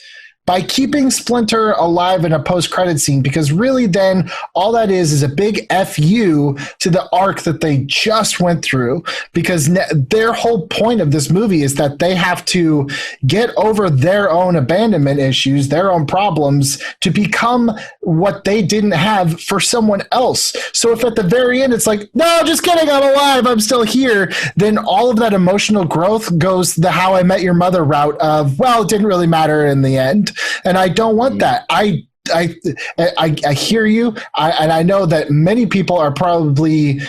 by keeping Splinter alive in a post-credit scene, because really then all that is a big FU to the arc that they just went through, because their whole point of this movie is that they have to get over their own abandonment issues, their own problems, to become what they didn't have for someone else. So if at the very end it's like, no, just kidding, I'm alive, I'm still here, then all of that emotional growth goes the How I Met Your Mother route of, well, it didn't really matter in the end. And I don't want that. I hear you. And I know that many people are probably,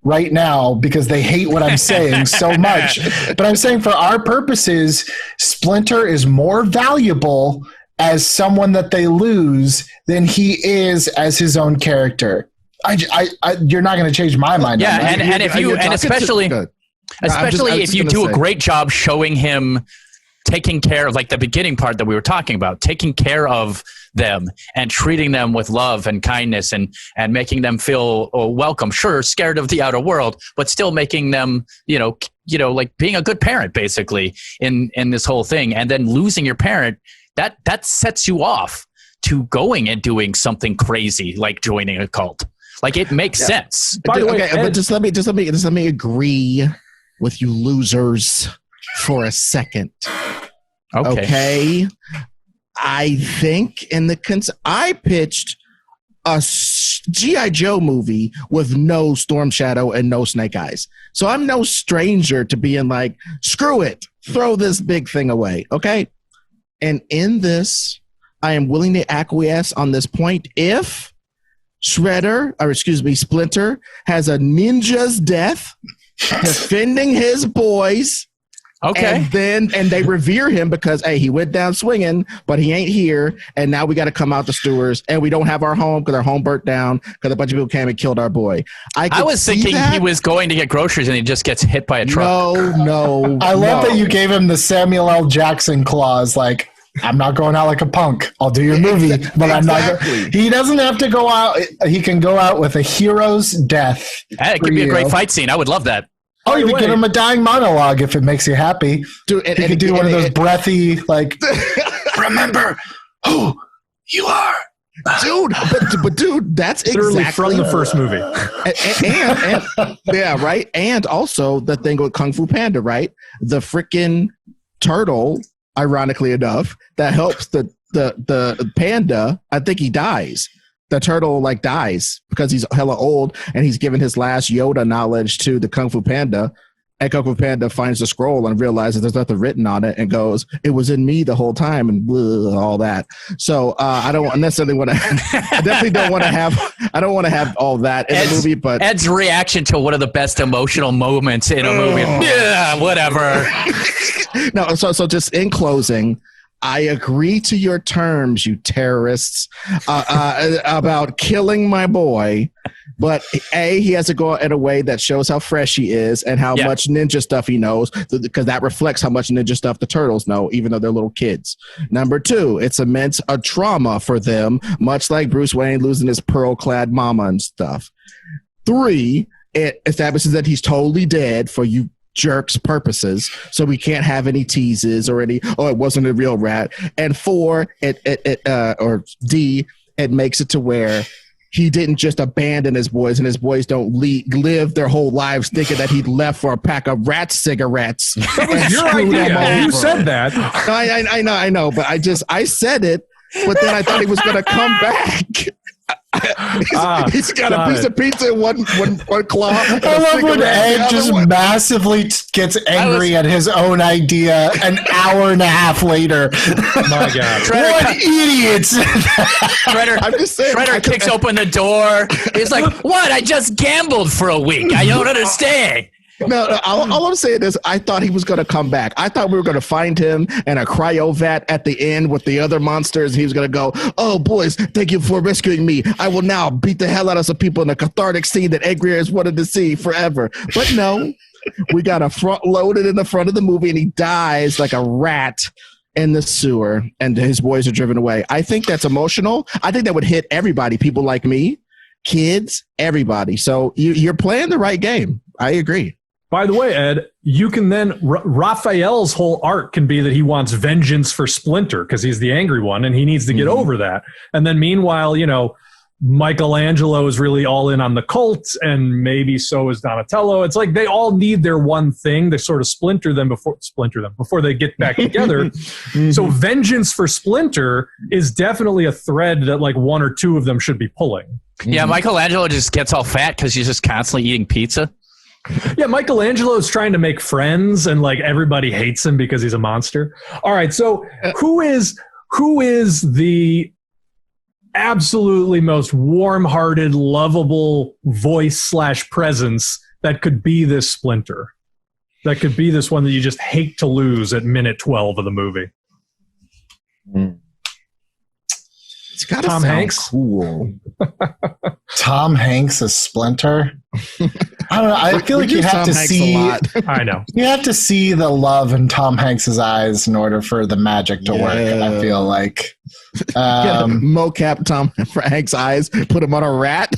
right now because they hate what I'm saying so much. But I'm saying for our purposes, Splinter is more valuable as someone that they lose than he is as his own character. You're not going to change my mind. Yeah, on that. Especially if you do a great job showing him taking care of, like the beginning part that we were talking about, taking care of them and treating them with love and kindness and making them feel welcome. Sure, scared of the outer world, but still making them, like being a good parent, basically, in this whole thing. And then losing your parent, that sets you off to going and doing something crazy, like joining a cult. Like, it makes sense. By the way, but just let me agree with you losers for a second. Okay. I think I pitched a G.I. Joe movie with no Storm Shadow and no Snake Eyes. So I'm no stranger to being like, screw it, throw this big thing away. Okay. And in this, I am willing to acquiesce on this point if Splinter has a ninja's death defending his boys. Okay. And they revere him because, hey, he went down swinging, but he ain't here. And now we got to come out the sewers, and we don't have our home because our home burnt down because a bunch of people came and killed our boy. I was thinking he was going to get groceries and he just gets hit by a truck. No. I love that you gave him the Samuel L. Jackson clause, like, I'm not going out like a punk. I'll do your movie, but I'm not. He doesn't have to go out. He can go out with a hero's death. Hey, it could be a great fight scene. I would love that. Oh, you could give him a dying monologue if it makes you happy. Dude, you could do one of those breathy, like, remember who you are. Dude, but dude, that's literally exactly from the first movie. And yeah, right. And also the thing with Kung Fu Panda, right? The freaking turtle, ironically enough, that helps the panda. I think he dies. The turtle dies because he's hella old and he's given his last Yoda knowledge to the Kung Fu Panda. And Kung Fu Panda finds the scroll and realizes there's nothing written on it and goes, "It was in me the whole time," and blah, all that. So I don't necessarily want to. I definitely don't want to have. I don't want to have all that in the movie. But Ed's reaction to one of the best emotional moments in a movie. Yeah, whatever. No, so just in closing, I agree to your terms, you terrorists, about killing my boy. But he has to go in a way that shows how fresh he is and how much ninja stuff he knows, because that reflects how much ninja stuff the turtles know, even though they're little kids. Number 2, it cements a trauma for them, much like Bruce Wayne losing his pearl-clad mama and stuff. 3, it establishes that he's totally dead for you jerks purposes, so we can't have any teases or any it wasn't a real rat. And 4, or D, it makes it to where he didn't just abandon his boys, and his boys don't live their whole lives thinking that he left for a pack of rat cigarettes. That was your idea. You said that. I know, but I said it, but then I thought he was going to come back. He's got a piece of pizza in one claw. I love when Ed just massively gets angry at his own idea an hour and a half later. My God. What idiots! I'm just saying. Shredder kicks open the door. He's like, "What? I just gambled for a week. I don't understand." No, all I'm saying is I thought he was going to come back. I thought we were going to find him in a cryo vat at the end with the other monsters. He was going to go, "Oh, boys, thank you for rescuing me. I will now beat the hell out of some people in a cathartic scene that Edgar has wanted to see forever." But no, we got a front loaded in the front of the movie, and he dies like a rat in the sewer, and his boys are driven away. I think that's emotional. I think that would hit everybody, people like me, kids, everybody. So you're playing the right game. I agree. By the way, Ed, you can then Raphael's whole arc can be that he wants vengeance for Splinter because he's the angry one and he needs to get over that. And then meanwhile, Michelangelo is really all in on the cult, and maybe so is Donatello. It's like they all need their one thing to sort of splinter them before they get back together. So vengeance for Splinter is definitely a thread that like one or two of them should be pulling. Yeah, Michelangelo just gets all fat because he's just constantly eating pizza. Yeah, Michelangelo is trying to make friends, and like everybody hates him because he's a monster. All right, so who is the absolutely most warm-hearted, lovable voice / presence that could be this Splinter? That could be this one that you just hate to lose at minute 12 of the movie. It's got Tom Hanks. Cool. Tom Hanks as Splinter. I don't know. I feel like you have to see. I know you have to see the love in Tom Hanks's eyes in order for the magic to work. I feel like mocap Tom Hanks' eyes, put him on a rat.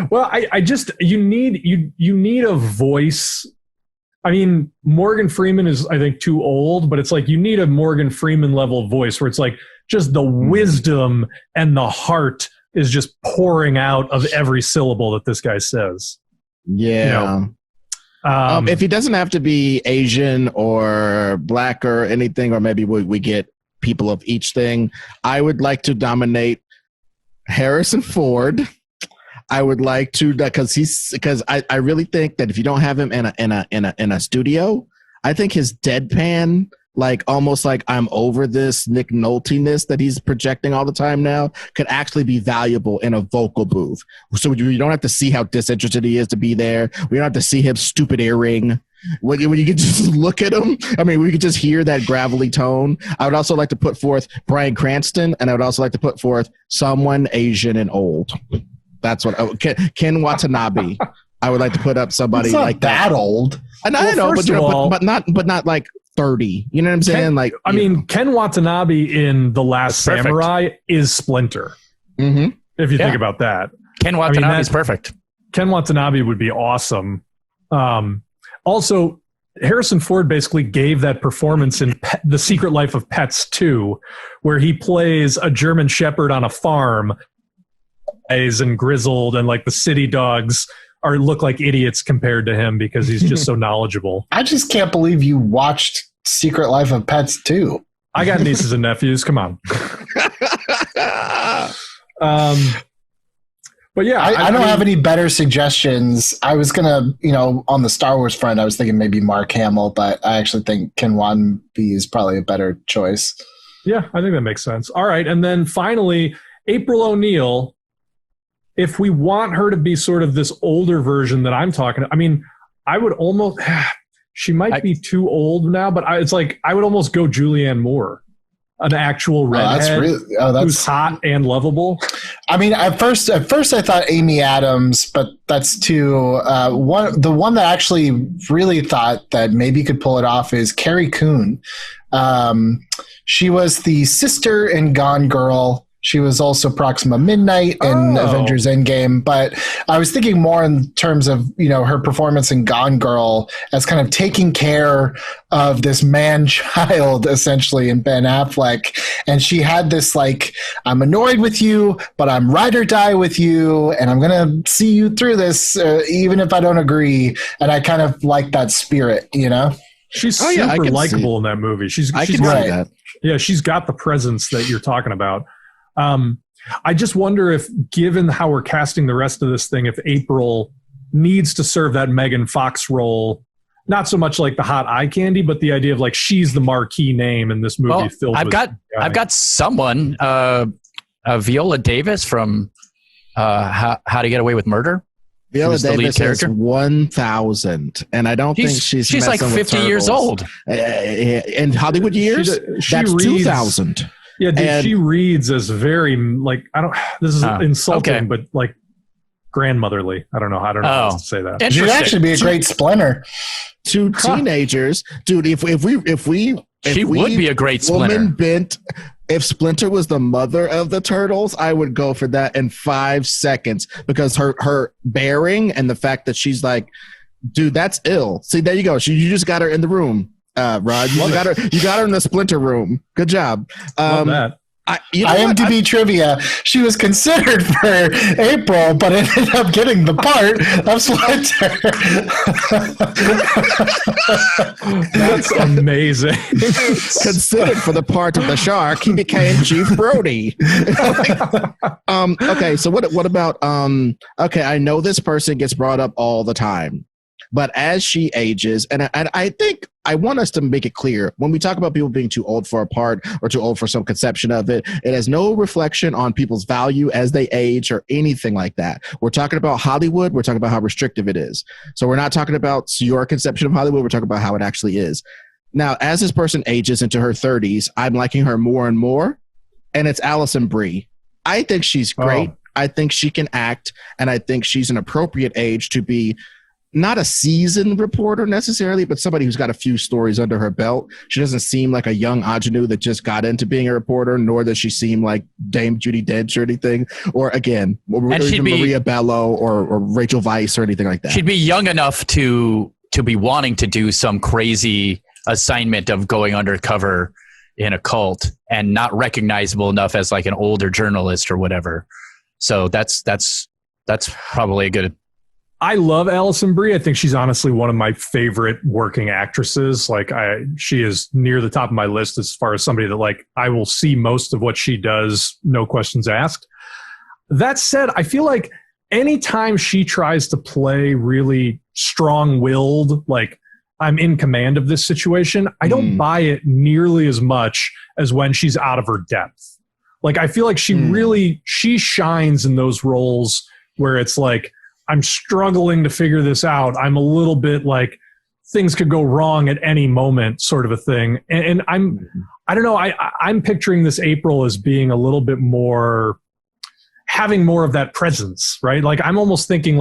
Well, I just you need a voice. I mean, Morgan Freeman is, I think, too old, but it's like you need a Morgan Freeman level voice where it's like just the wisdom and the heart is just pouring out of every syllable that this guy says. Yeah. If he doesn't have to be Asian or black or anything, or maybe we get people of each thing, I would like to nominate Harrison Ford. I would like to, because I really think that if you don't have him in a studio, I think his deadpan, like almost like I'm over this Nick Nolte-ness that he's projecting all the time now, could actually be valuable in a vocal booth. So you don't have to see how disinterested he is to be there. We don't have to see his stupid earring. When you can just look at him, I mean, we could just hear that gravelly tone. I would also like to put forth Bryan Cranston, and I would also like to put forth someone Asian and old. That's what Ken Watanabe. I would like to put up somebody like that old. And I know, but not like 30. You know what I'm saying? I mean, Ken Watanabe in The Last Samurai is Splinter. Mm-hmm. If you think about that, Ken Watanabe is perfect. Ken Watanabe would be awesome. Also, Harrison Ford basically gave that performance in The Secret Life of Pets 2, where he plays a German Shepherd on a farm, and grizzled, and like the city dogs look like idiots compared to him because he's just so knowledgeable. I just can't believe you watched Secret Life of Pets 2. I got nieces and nephews. Come on. But yeah, I don't have any better suggestions. I was gonna, on the Star Wars front, I was thinking maybe Mark Hamill, but I actually think Ken Wanby is probably a better choice. Yeah, I think that makes sense. All right, and then finally, April O'Neil. If we want her to be sort of this older version that I'm talking, I mean, I would almost. She might be too old now, but it's like I would almost go Julianne Moore, an actual redhead who's hot and lovable. I mean, at first I thought Amy Adams, but that's too the one that I actually really thought that maybe could pull it off is Carrie Coon. She was the sister in Gone Girl. She was also Proxima Midnight in Avengers Endgame, but I was thinking more in terms of, her performance in Gone Girl as kind of taking care of this man-child, essentially, in Ben Affleck. And she had this, like, I'm annoyed with you, but I'm ride or die with you, and I'm going to see you through this, even if I don't agree. And I kind of like that spirit, She's super likable in that movie. She's got that. Yeah, she's got the presence that you're talking about. I just wonder if, given how we're casting the rest of this thing, if April needs to serve that Megan Fox role, not so much like the hot eye candy, but the idea of like she's the marquee name in this movie. I've got someone, Viola Davis from How to Get Away with Murder. Viola Davis is 1,000, and I don't think she's like 50 years old. In Hollywood years, that's 2,000. Yeah, dude, she reads as very this is insulting, but like grandmotherly. I don't know how to say that. She'd actually be a great Splinter. Two teenagers, dude. If we she would be a great Splinter. If Splinter was the mother of the turtles, I would go for that in 5 seconds because her bearing and the fact that she's like, dude, that's ill. See, there you go. You just got her in the room. Rod, you got her in the Splinter room. Good job. Love that. IMDb trivia. She was considered for April, but ended up getting the part of Splinter. That's amazing. Considered for the part of the shark, he became Chief Brody. Okay, so what about okay, I know this person gets brought up all the time. But as she ages, and I think I want us to make it clear, when we talk about people being too old for a part or too old for some conception of it, it has no reflection on people's value as they age or anything like that. We're talking about Hollywood. We're talking about how restrictive it is. So we're not talking about your conception of Hollywood. We're talking about how it actually is. Now, as this person ages into her 30s, I'm liking her more and more, and it's Alison Brie. I think she's great. I think she can act, and I think she's an appropriate age to be not a seasoned reporter necessarily, but somebody who's got a few stories under her belt. She doesn't seem like a young ingenue that just got into being a reporter, nor does she seem like Dame Judi Dench or anything, or again, or even Maria Bello or Rachel Weisz or anything like that. She'd be young enough to be wanting to do some crazy assignment of going undercover in a cult and not recognizable enough as like an older journalist or whatever. So that's probably a good. I love Alison Brie. I think she's honestly one of my favorite working actresses. She is near the top of my list as far as somebody that I will see most of what she does, no questions asked. That said, I feel like anytime she tries to play really strong-willed, like I'm in command of this situation, I don't buy it nearly as much as when she's out of her depth. I feel like she shines in those roles where it's like, I'm struggling to figure this out. I'm a little bit like things could go wrong at any moment sort of a thing. And I don't know. I'm picturing this April as being a little bit more, having more of that presence, right? I'm almost thinking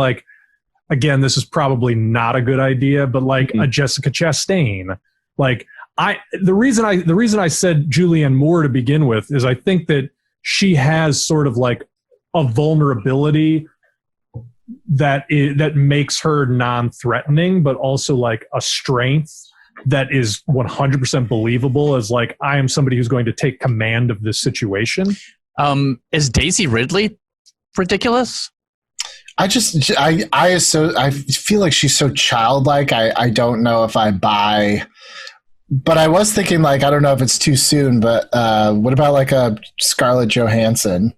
again, this is probably not a good idea, but a Jessica Chastain. The reason I said Julianne Moore to begin with is I think that she has sort of a vulnerability that makes her non-threatening, but also a strength that is 100% believable as I am somebody who's going to take command of this situation. Is Daisy Ridley ridiculous? I feel like she's so childlike. I don't know if I buy, but I was thinking I don't know if it's too soon, but what about a Scarlett Johansson?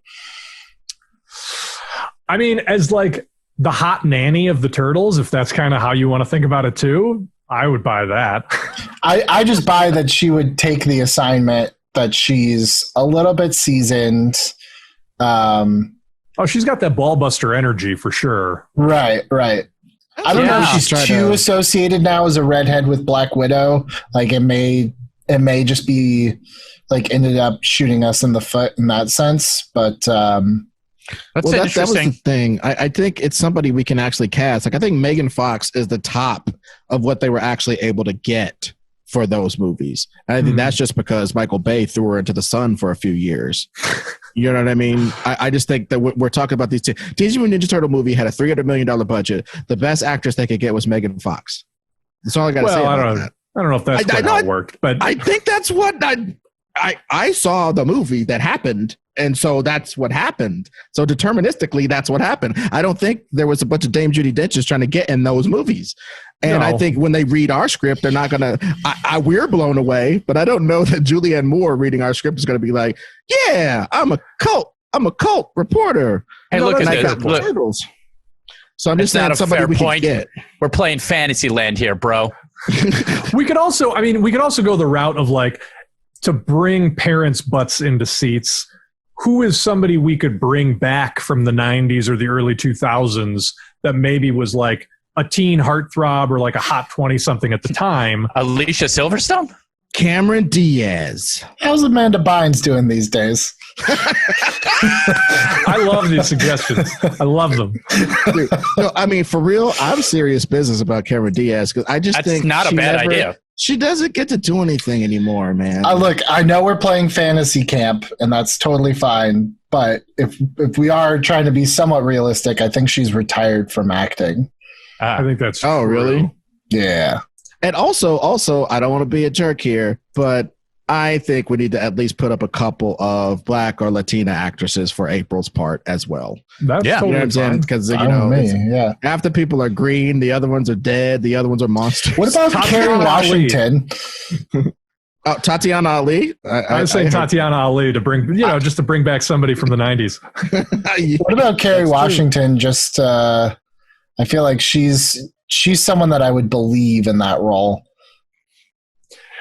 I mean, as like the hot nanny of the Turtles, if that's kind of how you want to think about it too, I would buy that. I just buy that she would take the assignment, that she's a little bit seasoned. She's got that ball buster energy for sure. Right. I don't know if she's too associated now as a redhead with Black Widow. Like it may just be like ended up shooting us in the foot in that sense. But That's that was interesting. the thing. I think it's somebody we can actually cast. Like I think Megan Fox is the top of what they were actually able to get for those movies. And I think that's just because Michael Bay threw her into the sun for a few years. You know what I mean? I just think that we're talking about these two. Teenage Mutant Ninja Turtle movie had a $300 million budget. The best actress they could get was Megan Fox. That's all I got to say about that. I don't know if that's how it worked, but I think that's what I saw the movie that happened. And so that's what happened. So deterministically, that's what happened. I don't think there was a bunch of Dame Judi Dench's trying to get in those movies. And I think when they read our script, they're not going to, we're blown away, but I don't know that Julianne Moore reading our script is going to be like, yeah, I'm a cult reporter. Hey, look at this. Look. So I'm just saying somebody we can get. We're playing fantasy land here, bro. we could also go the route of like, to bring parents' butts into seats. Who is somebody we could bring back from the 90s or the early 2000s that maybe was like a teen heartthrob or like a hot 20-something at the time? Alicia Silverstone? Cameron Diaz. How's Amanda Bynes doing these days? I love these suggestions. I love them. Dude, no, I mean, for real, I'm serious business about Cameron Diaz because I just think that's not a bad idea. She doesn't get to do anything anymore, man. Look, I know we're playing fantasy camp, and that's totally fine. But if we are trying to be somewhat realistic, I think she's retired from acting. I think that's true. Oh, really? Yeah. And also, I don't want to be a jerk here, but I think we need to at least put up a couple of Black or Latina actresses for April's part as well. That's you know what I'm saying? Because half the people are green, the other ones are dead, the other ones are monsters. What about Kerry Washington? Tatiana Ali. I was saying Tatiana Ali to bring, just to bring back somebody from the 90s. What about Kerry Washington? Just, I feel like she's someone that I would believe in that role.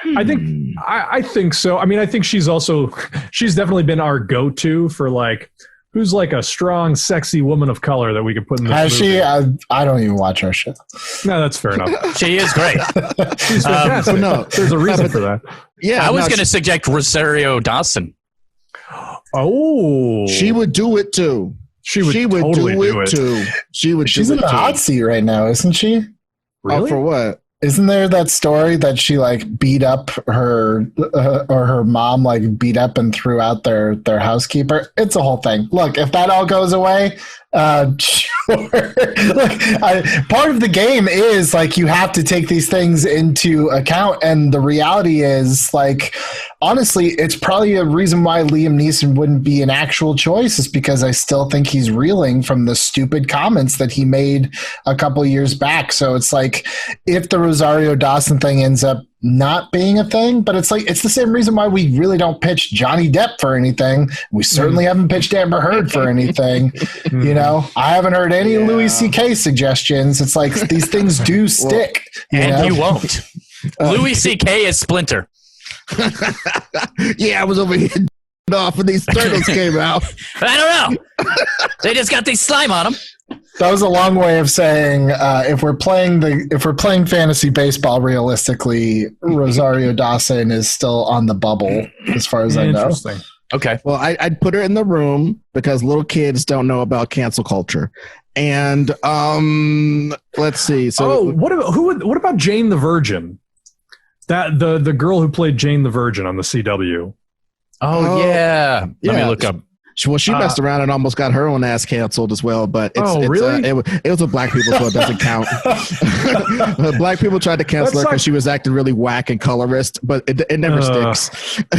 I think so. I mean, I think she's definitely been our go-to for like, who's like a strong, sexy woman of color that we could put in this movie. Has she? I don't even watch her show. No, that's fair enough. She is great. She's fantastic. No, there's a reason for that. Yeah, I was going to suggest Rosario Dawson. Oh, she would do it too. She would totally do it too. She's in the hot seat right now, isn't she? Really? Oh, for what? Isn't there that story that she like beat up her or her mom like beat up and threw out their housekeeper? It's a whole thing. Look, if that all goes away, sure. Look, part of the game is like you have to take these things into account, and the reality is like honestly, it's probably a reason why Liam Neeson wouldn't be an actual choice is because I still think he's reeling from the stupid comments that he made a couple years back. So it's like if the Rosario Dawson thing ends up not being a thing, but it's like it's the same reason why we really don't pitch Johnny Depp for anything. We certainly haven't pitched Amber Heard for anything. I haven't heard any Louis C.K. suggestions. It's like these things do stick. You won't. Louis C.K. is Splinter. Yeah, I was over here off when these turtles came out. I don't know. They just got these slime on them. That was a long way of saying if we're playing fantasy baseball realistically, Rosario Dawson is still on the bubble as far as I know. Interesting. Okay. Well, I'd put her in the room because little kids don't know about cancel culture. And let's see. So what about Jane the Virgin? That the girl who played Jane the Virgin on the CW. Oh yeah. Let me look up. Well, she messed around and almost got her own ass canceled as well. But really? It was with black people, so it doesn't count. Black people tried to cancel her because she was acting really whack and colorist, but it never sticks.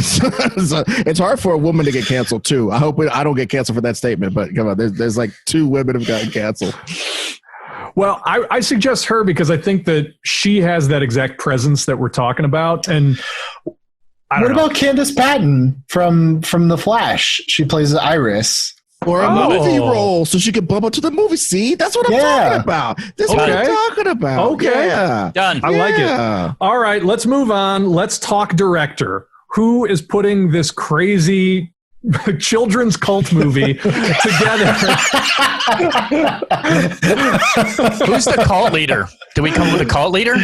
So it's hard for a woman to get canceled too. I hope I don't get canceled for that statement. But come on, there's like 2 women who've gotten canceled. Well, I suggest her because I think that she has that exact presence that we're talking about. And what about Candace Patton from The Flash? She plays Iris. or a movie role so she could bump up to the movie. See, that's what I'm talking about. This is what I'm talking about. Okay. Yeah. Done. I like it. All right, let's move on. Let's talk director. Who is putting this crazy children's cult movie together? Who's the cult leader? Do we come with a cult leader?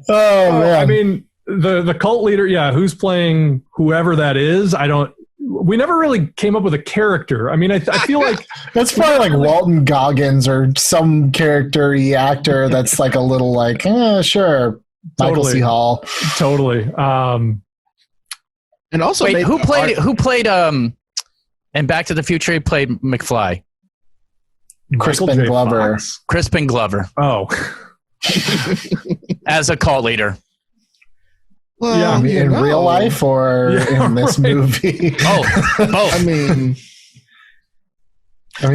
Oh man. I mean, the cult leader, yeah, who's playing whoever that is? We never really came up with a character. I mean, I feel like that's probably like Walton Goggins or some character-y actor that's like a little like, sure, Michael C. Hall. Totally. And also, wait, who played in Back to the Future? He played McFly. Crispin Glover. Fox. Crispin Glover. Oh, as a cult leader. Well, in real life or in this movie? Both. I mean,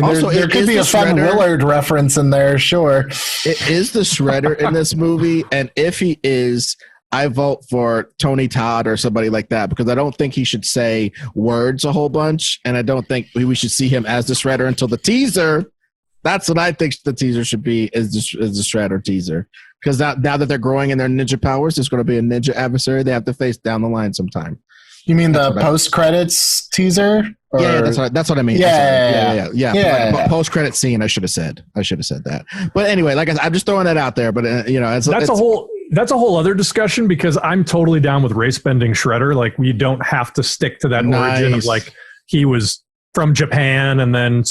also, there could be a fun Willard reference in there, sure. It is the Shredder in this movie, and if he is, I vote for Tony Todd or somebody like that, because I don't think he should say words a whole bunch, and I don't think we should see him as the Shredder until the teaser. That's what I think the teaser should be, is the Shredder teaser. Because now that they're growing in their ninja powers, there's going to be a ninja adversary they have to face down the line sometime. You mean the post-credits teaser? Or? Yeah, that's what I mean. Yeah. Post-credit scene, I should have said that. But anyway, like I said, I'm just throwing that out there. But that's a whole other discussion, because I'm totally down with race bending Shredder. Like, we don't have to stick to that origin of like he was from Japan and then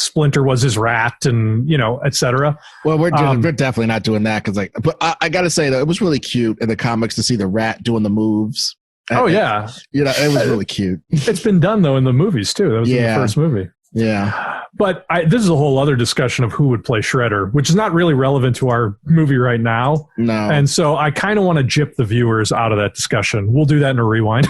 Splinter was his rat, and etc. Well, we're definitely not doing that, because but I gotta say though, it was really cute in the comics to see the rat doing the moves. Oh yeah, it was really cute. It's been done though in the movies too. That was in the first movie. Yeah, but this is a whole other discussion of who would play Shredder, which is not really relevant to our movie right now. No, and so I kind of want to gyp the viewers out of that discussion. We'll do that in a rewind.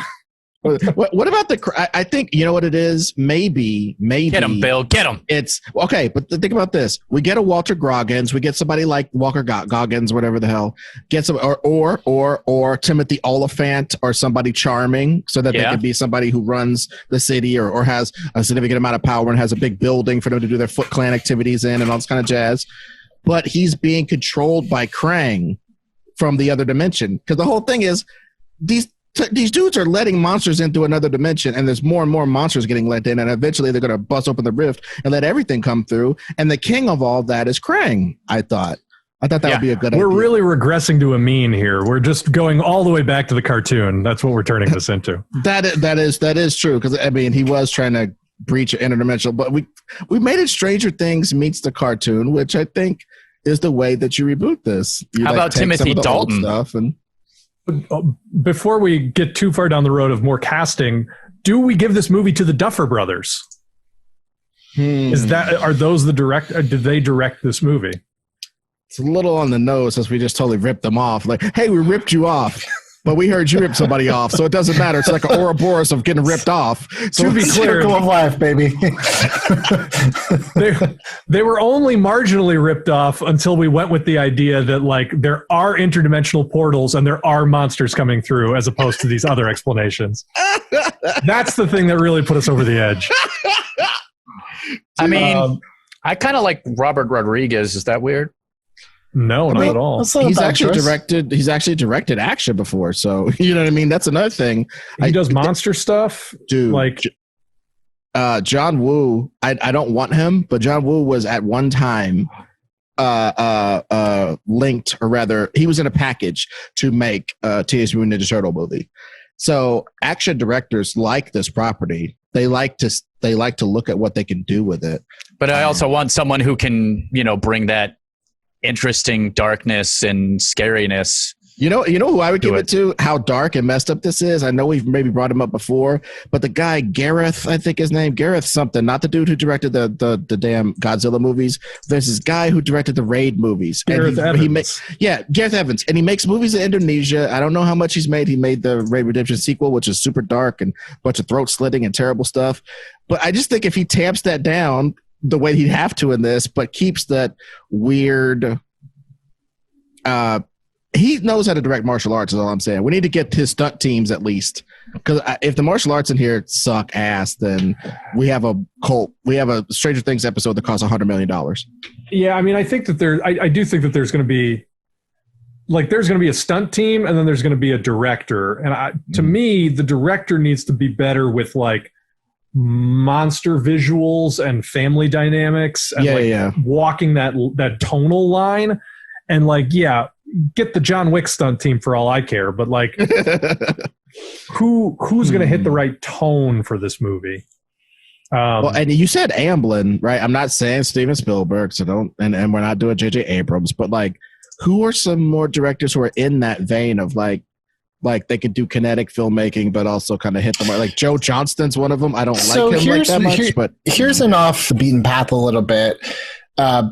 What about I think you know what it is. Maybe get him, Bill. Get him. It's okay, but think about this: we get a Walter Goggins, we get somebody like Walker Goggins, whatever the hell, get some or Timothy Oliphant or somebody charming, so that they can be somebody who runs the city or has a significant amount of power and has a big building for them to do their Foot Clan activities in and all this kind of jazz. But he's being controlled by Krang from the other dimension, because the whole thing is these dudes are letting monsters into another dimension, and there's more and more monsters getting let in, and eventually they're going to bust open the rift and let everything come through. And the king of all that is Krang, I thought that would be a good idea. We're really regressing to a mean here. We're just going all the way back to the cartoon. That's what we're turning this into. That is true, because I mean, he was trying to breach interdimensional, but we made it Stranger Things meets the cartoon, which I think is the way that you reboot this. How about Timothy Dalton? Stuff and before we get too far down the road of more casting, do we give this movie to the Duffer Brothers? Are those the direct? Did they direct this movie? It's a little on the nose, since we just totally ripped them off. Like, hey, we ripped you off, but we heard you rip somebody off, so it doesn't matter. It's like an Ouroboros of getting ripped off. So to be clear, circle of life, baby. they were only marginally ripped off until we went with the idea that like there are interdimensional portals and there are monsters coming through, as opposed to these other explanations. That's the thing that really put us over the edge. I mean, I kind of like Robert Rodriguez. Is that weird? No, not at all. He's actually directed action before, so you know what I mean. That's another thing. He does monster stuff, dude. Like John Woo. I don't want him, but John Woo was at one time linked, or rather, he was in a package to make a Teenage Mutant Ninja Turtle movie. So action directors like this property. They like to look at what they can do with it. But I also want someone who can, bring that interesting darkness and scariness. You know who I would give it to? How dark and messed up this is. I know we've maybe brought him up before, but the guy Gareth, I think his name, Gareth something, not the dude who directed the damn Godzilla movies. There's this guy who directed the Raid movies. Gareth Evans. Gareth Evans, and he makes movies in Indonesia. I don't know how much he's made. He made the Raid Redemption sequel, which is super dark and a bunch of throat slitting and terrible stuff. But I just think if he tamps that down the way he'd have to in this, but keeps that weird. He knows how to direct martial arts, is all I'm saying. We need to get his stunt teams at least Because if the martial arts in here suck ass, then we have a Stranger Things episode that costs $100 million. Yeah, I mean, I think that I do think that there's going to be a stunt team, and then there's going to be a director. And to me, the director needs to be better with like monster visuals and family dynamics, and walking that tonal line. And like, get the John Wick stunt team for all I care, but like, who's going to hit the right tone for this movie? Well, and you said Amblin, right? I'm not saying Steven Spielberg, so don't, and we're not doing J.J. Abrams, but like, who are some more directors who are in that vein of like they could do kinetic filmmaking, but also kind of hit them like Joe Johnston's one of them. I don't like him like that much, but here's an off the beaten path a little bit,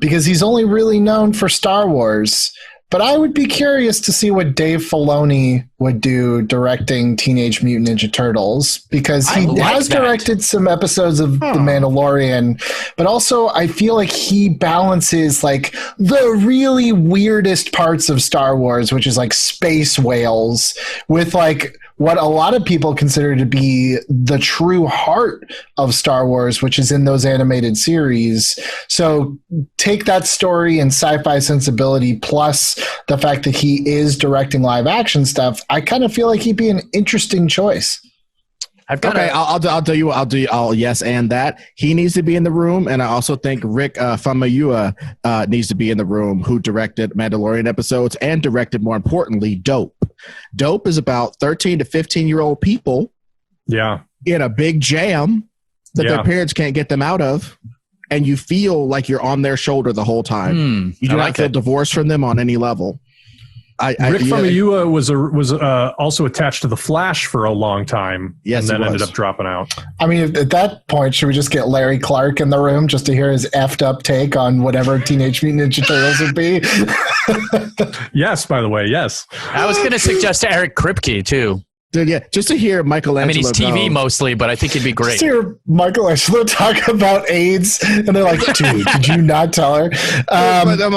because he's only really known for Star Wars. But I would be curious to see what Dave Filoni would do directing Teenage Mutant Ninja Turtles, because he has directed some episodes of The Mandalorian, but also I feel like he balances like the really weirdest parts of Star Wars, which is like space whales, with like what a lot of people consider to be the true heart of Star Wars, which is in those animated series. So take that story and sci-fi sensibility plus the fact that he is directing live action stuff. I kind of feel like he'd be an interesting choice. I'll yes and that. He needs to be in the room, and I also think Rick Famuyiwa needs to be in the room, who directed Mandalorian episodes and directed, more importantly, Dope. Dope is about 13 to 15-year-old people in a big jam that their parents can't get them out of, and you feel like you're on their shoulder the whole time. You do not feel divorced from them on any level. Rick Famuyiwa was also attached to The Flash for a long time, and then ended up dropping out. I mean, at that point, should we just get Larry Clark in the room just to hear his effed up take on whatever Teenage Mutant Ninja Turtles would be? Yes, by the way, yes. I was going to suggest Eric Kripke, too. Dude, yeah, just to hear Michelangelo. I mean, he's TV mostly, but I think he'd be great. Just to hear Michelangelo talk about AIDS, and they're like, dude, did you not tell her?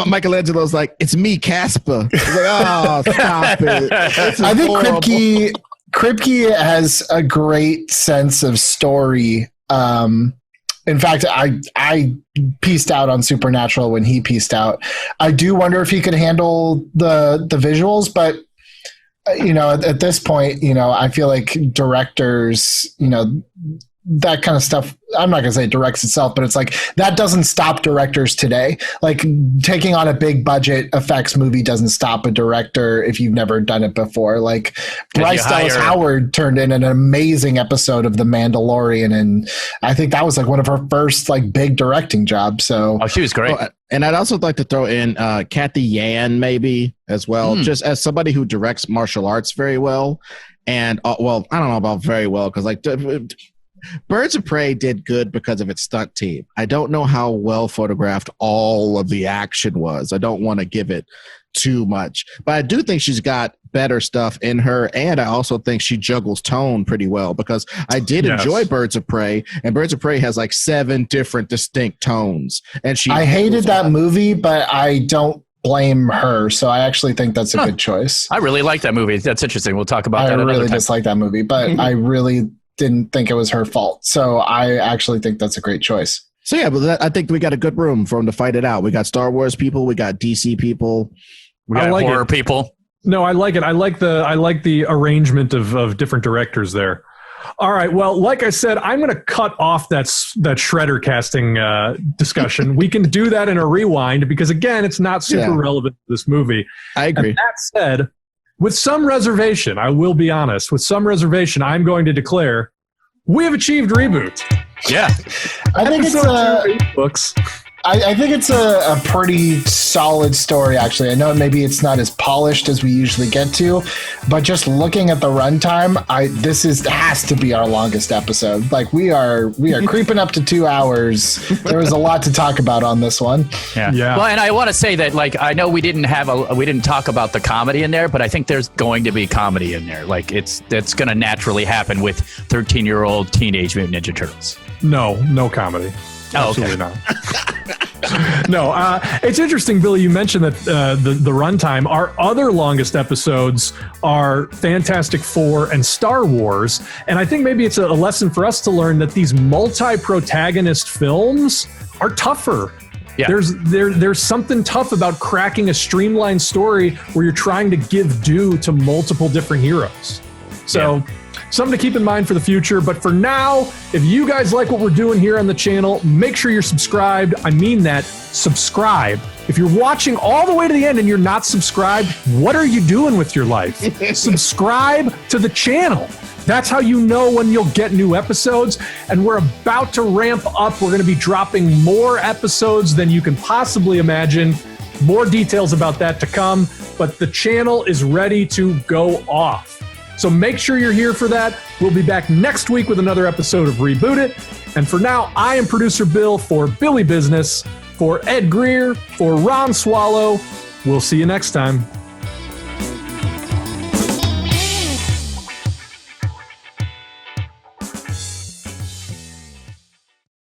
Michelangelo's like, it's me, Casper. Like, oh, stop it. I think Kripke has a great sense of story. In fact, I pieced out on Supernatural when he pieced out. I do wonder if he could handle the visuals, but at this point, I feel like directors, that kind of stuff, I'm not going to say it directs itself, but it's like that doesn't stop directors today. Like taking on a big budget effects movie doesn't stop a director if you've never done it before. Like Bryce Dallas Howard turned in an amazing episode of The Mandalorian, and I think that was like one of her first like big directing jobs. So she was great. And I'd also like to throw in Kathy Yan maybe as well, just as somebody who directs martial arts very well. And I don't know about very well, because like Birds of Prey did good because of its stunt team. I don't know how well photographed all of the action was. I don't want to give it too much, but I do think she's got better stuff in her, and I also think she juggles tone pretty well, because I did enjoy Birds of Prey, and Birds of Prey has like 7 different distinct tones, and I hated that movie, but I don't blame her, so I actually think that's a good choice. I really like that movie. That's interesting. We'll talk about that another time. I really dislike that movie, but I really didn't think it was her fault, so I actually think that's a great choice. So yeah, but I think we got a good room for them to fight it out. We got Star Wars people, we got DC people, we got horror people. No, I like it. I like the arrangement of different directors there. All right. Well, like I said, I'm going to cut off that Shredder casting discussion. We can do that in a rewind, because again, it's not super relevant to this movie. I agree. And that said, with some reservation, I will be honest, with some reservation, I'm going to declare we have achieved Reboot. Yeah. I think it's a pretty solid story, actually. I know maybe it's not as polished as we usually get to, but just looking at the runtime, this has to be our longest episode. Like we are creeping up to 2 hours. There was a lot to talk about on this one. Yeah. Well, and I want to say that, like, I know we didn't talk about the comedy in there, but I think there's going to be comedy in there. Like that's going to naturally happen with 13-year-old Teenage Mutant Ninja Turtles. No comedy. Oh, absolutely okay. not. No, it's interesting, Billy. You mentioned that the runtime. Our other longest episodes are Fantastic Four and Star Wars, and I think maybe it's a lesson for us to learn that these multi-protagonist films are tougher. Yeah. There's something tough about cracking a streamlined story where you're trying to give due to multiple different heroes. So something to keep in mind for the future. But for now, if you guys like what we're doing here on the channel, make sure you're subscribed. I mean that, subscribe. If you're watching all the way to the end and you're not subscribed, what are you doing with your life? Subscribe to the channel. That's how you know when you'll get new episodes. And we're about to ramp up. We're going to be dropping more episodes than you can possibly imagine. More details about that to come, but the channel is ready to go off. So make sure you're here for that. We'll be back next week with another episode of Reboot It. And for now, I am producer Bill for Billy Business, for Ed Greer, for Ron Swallow. We'll see you next time.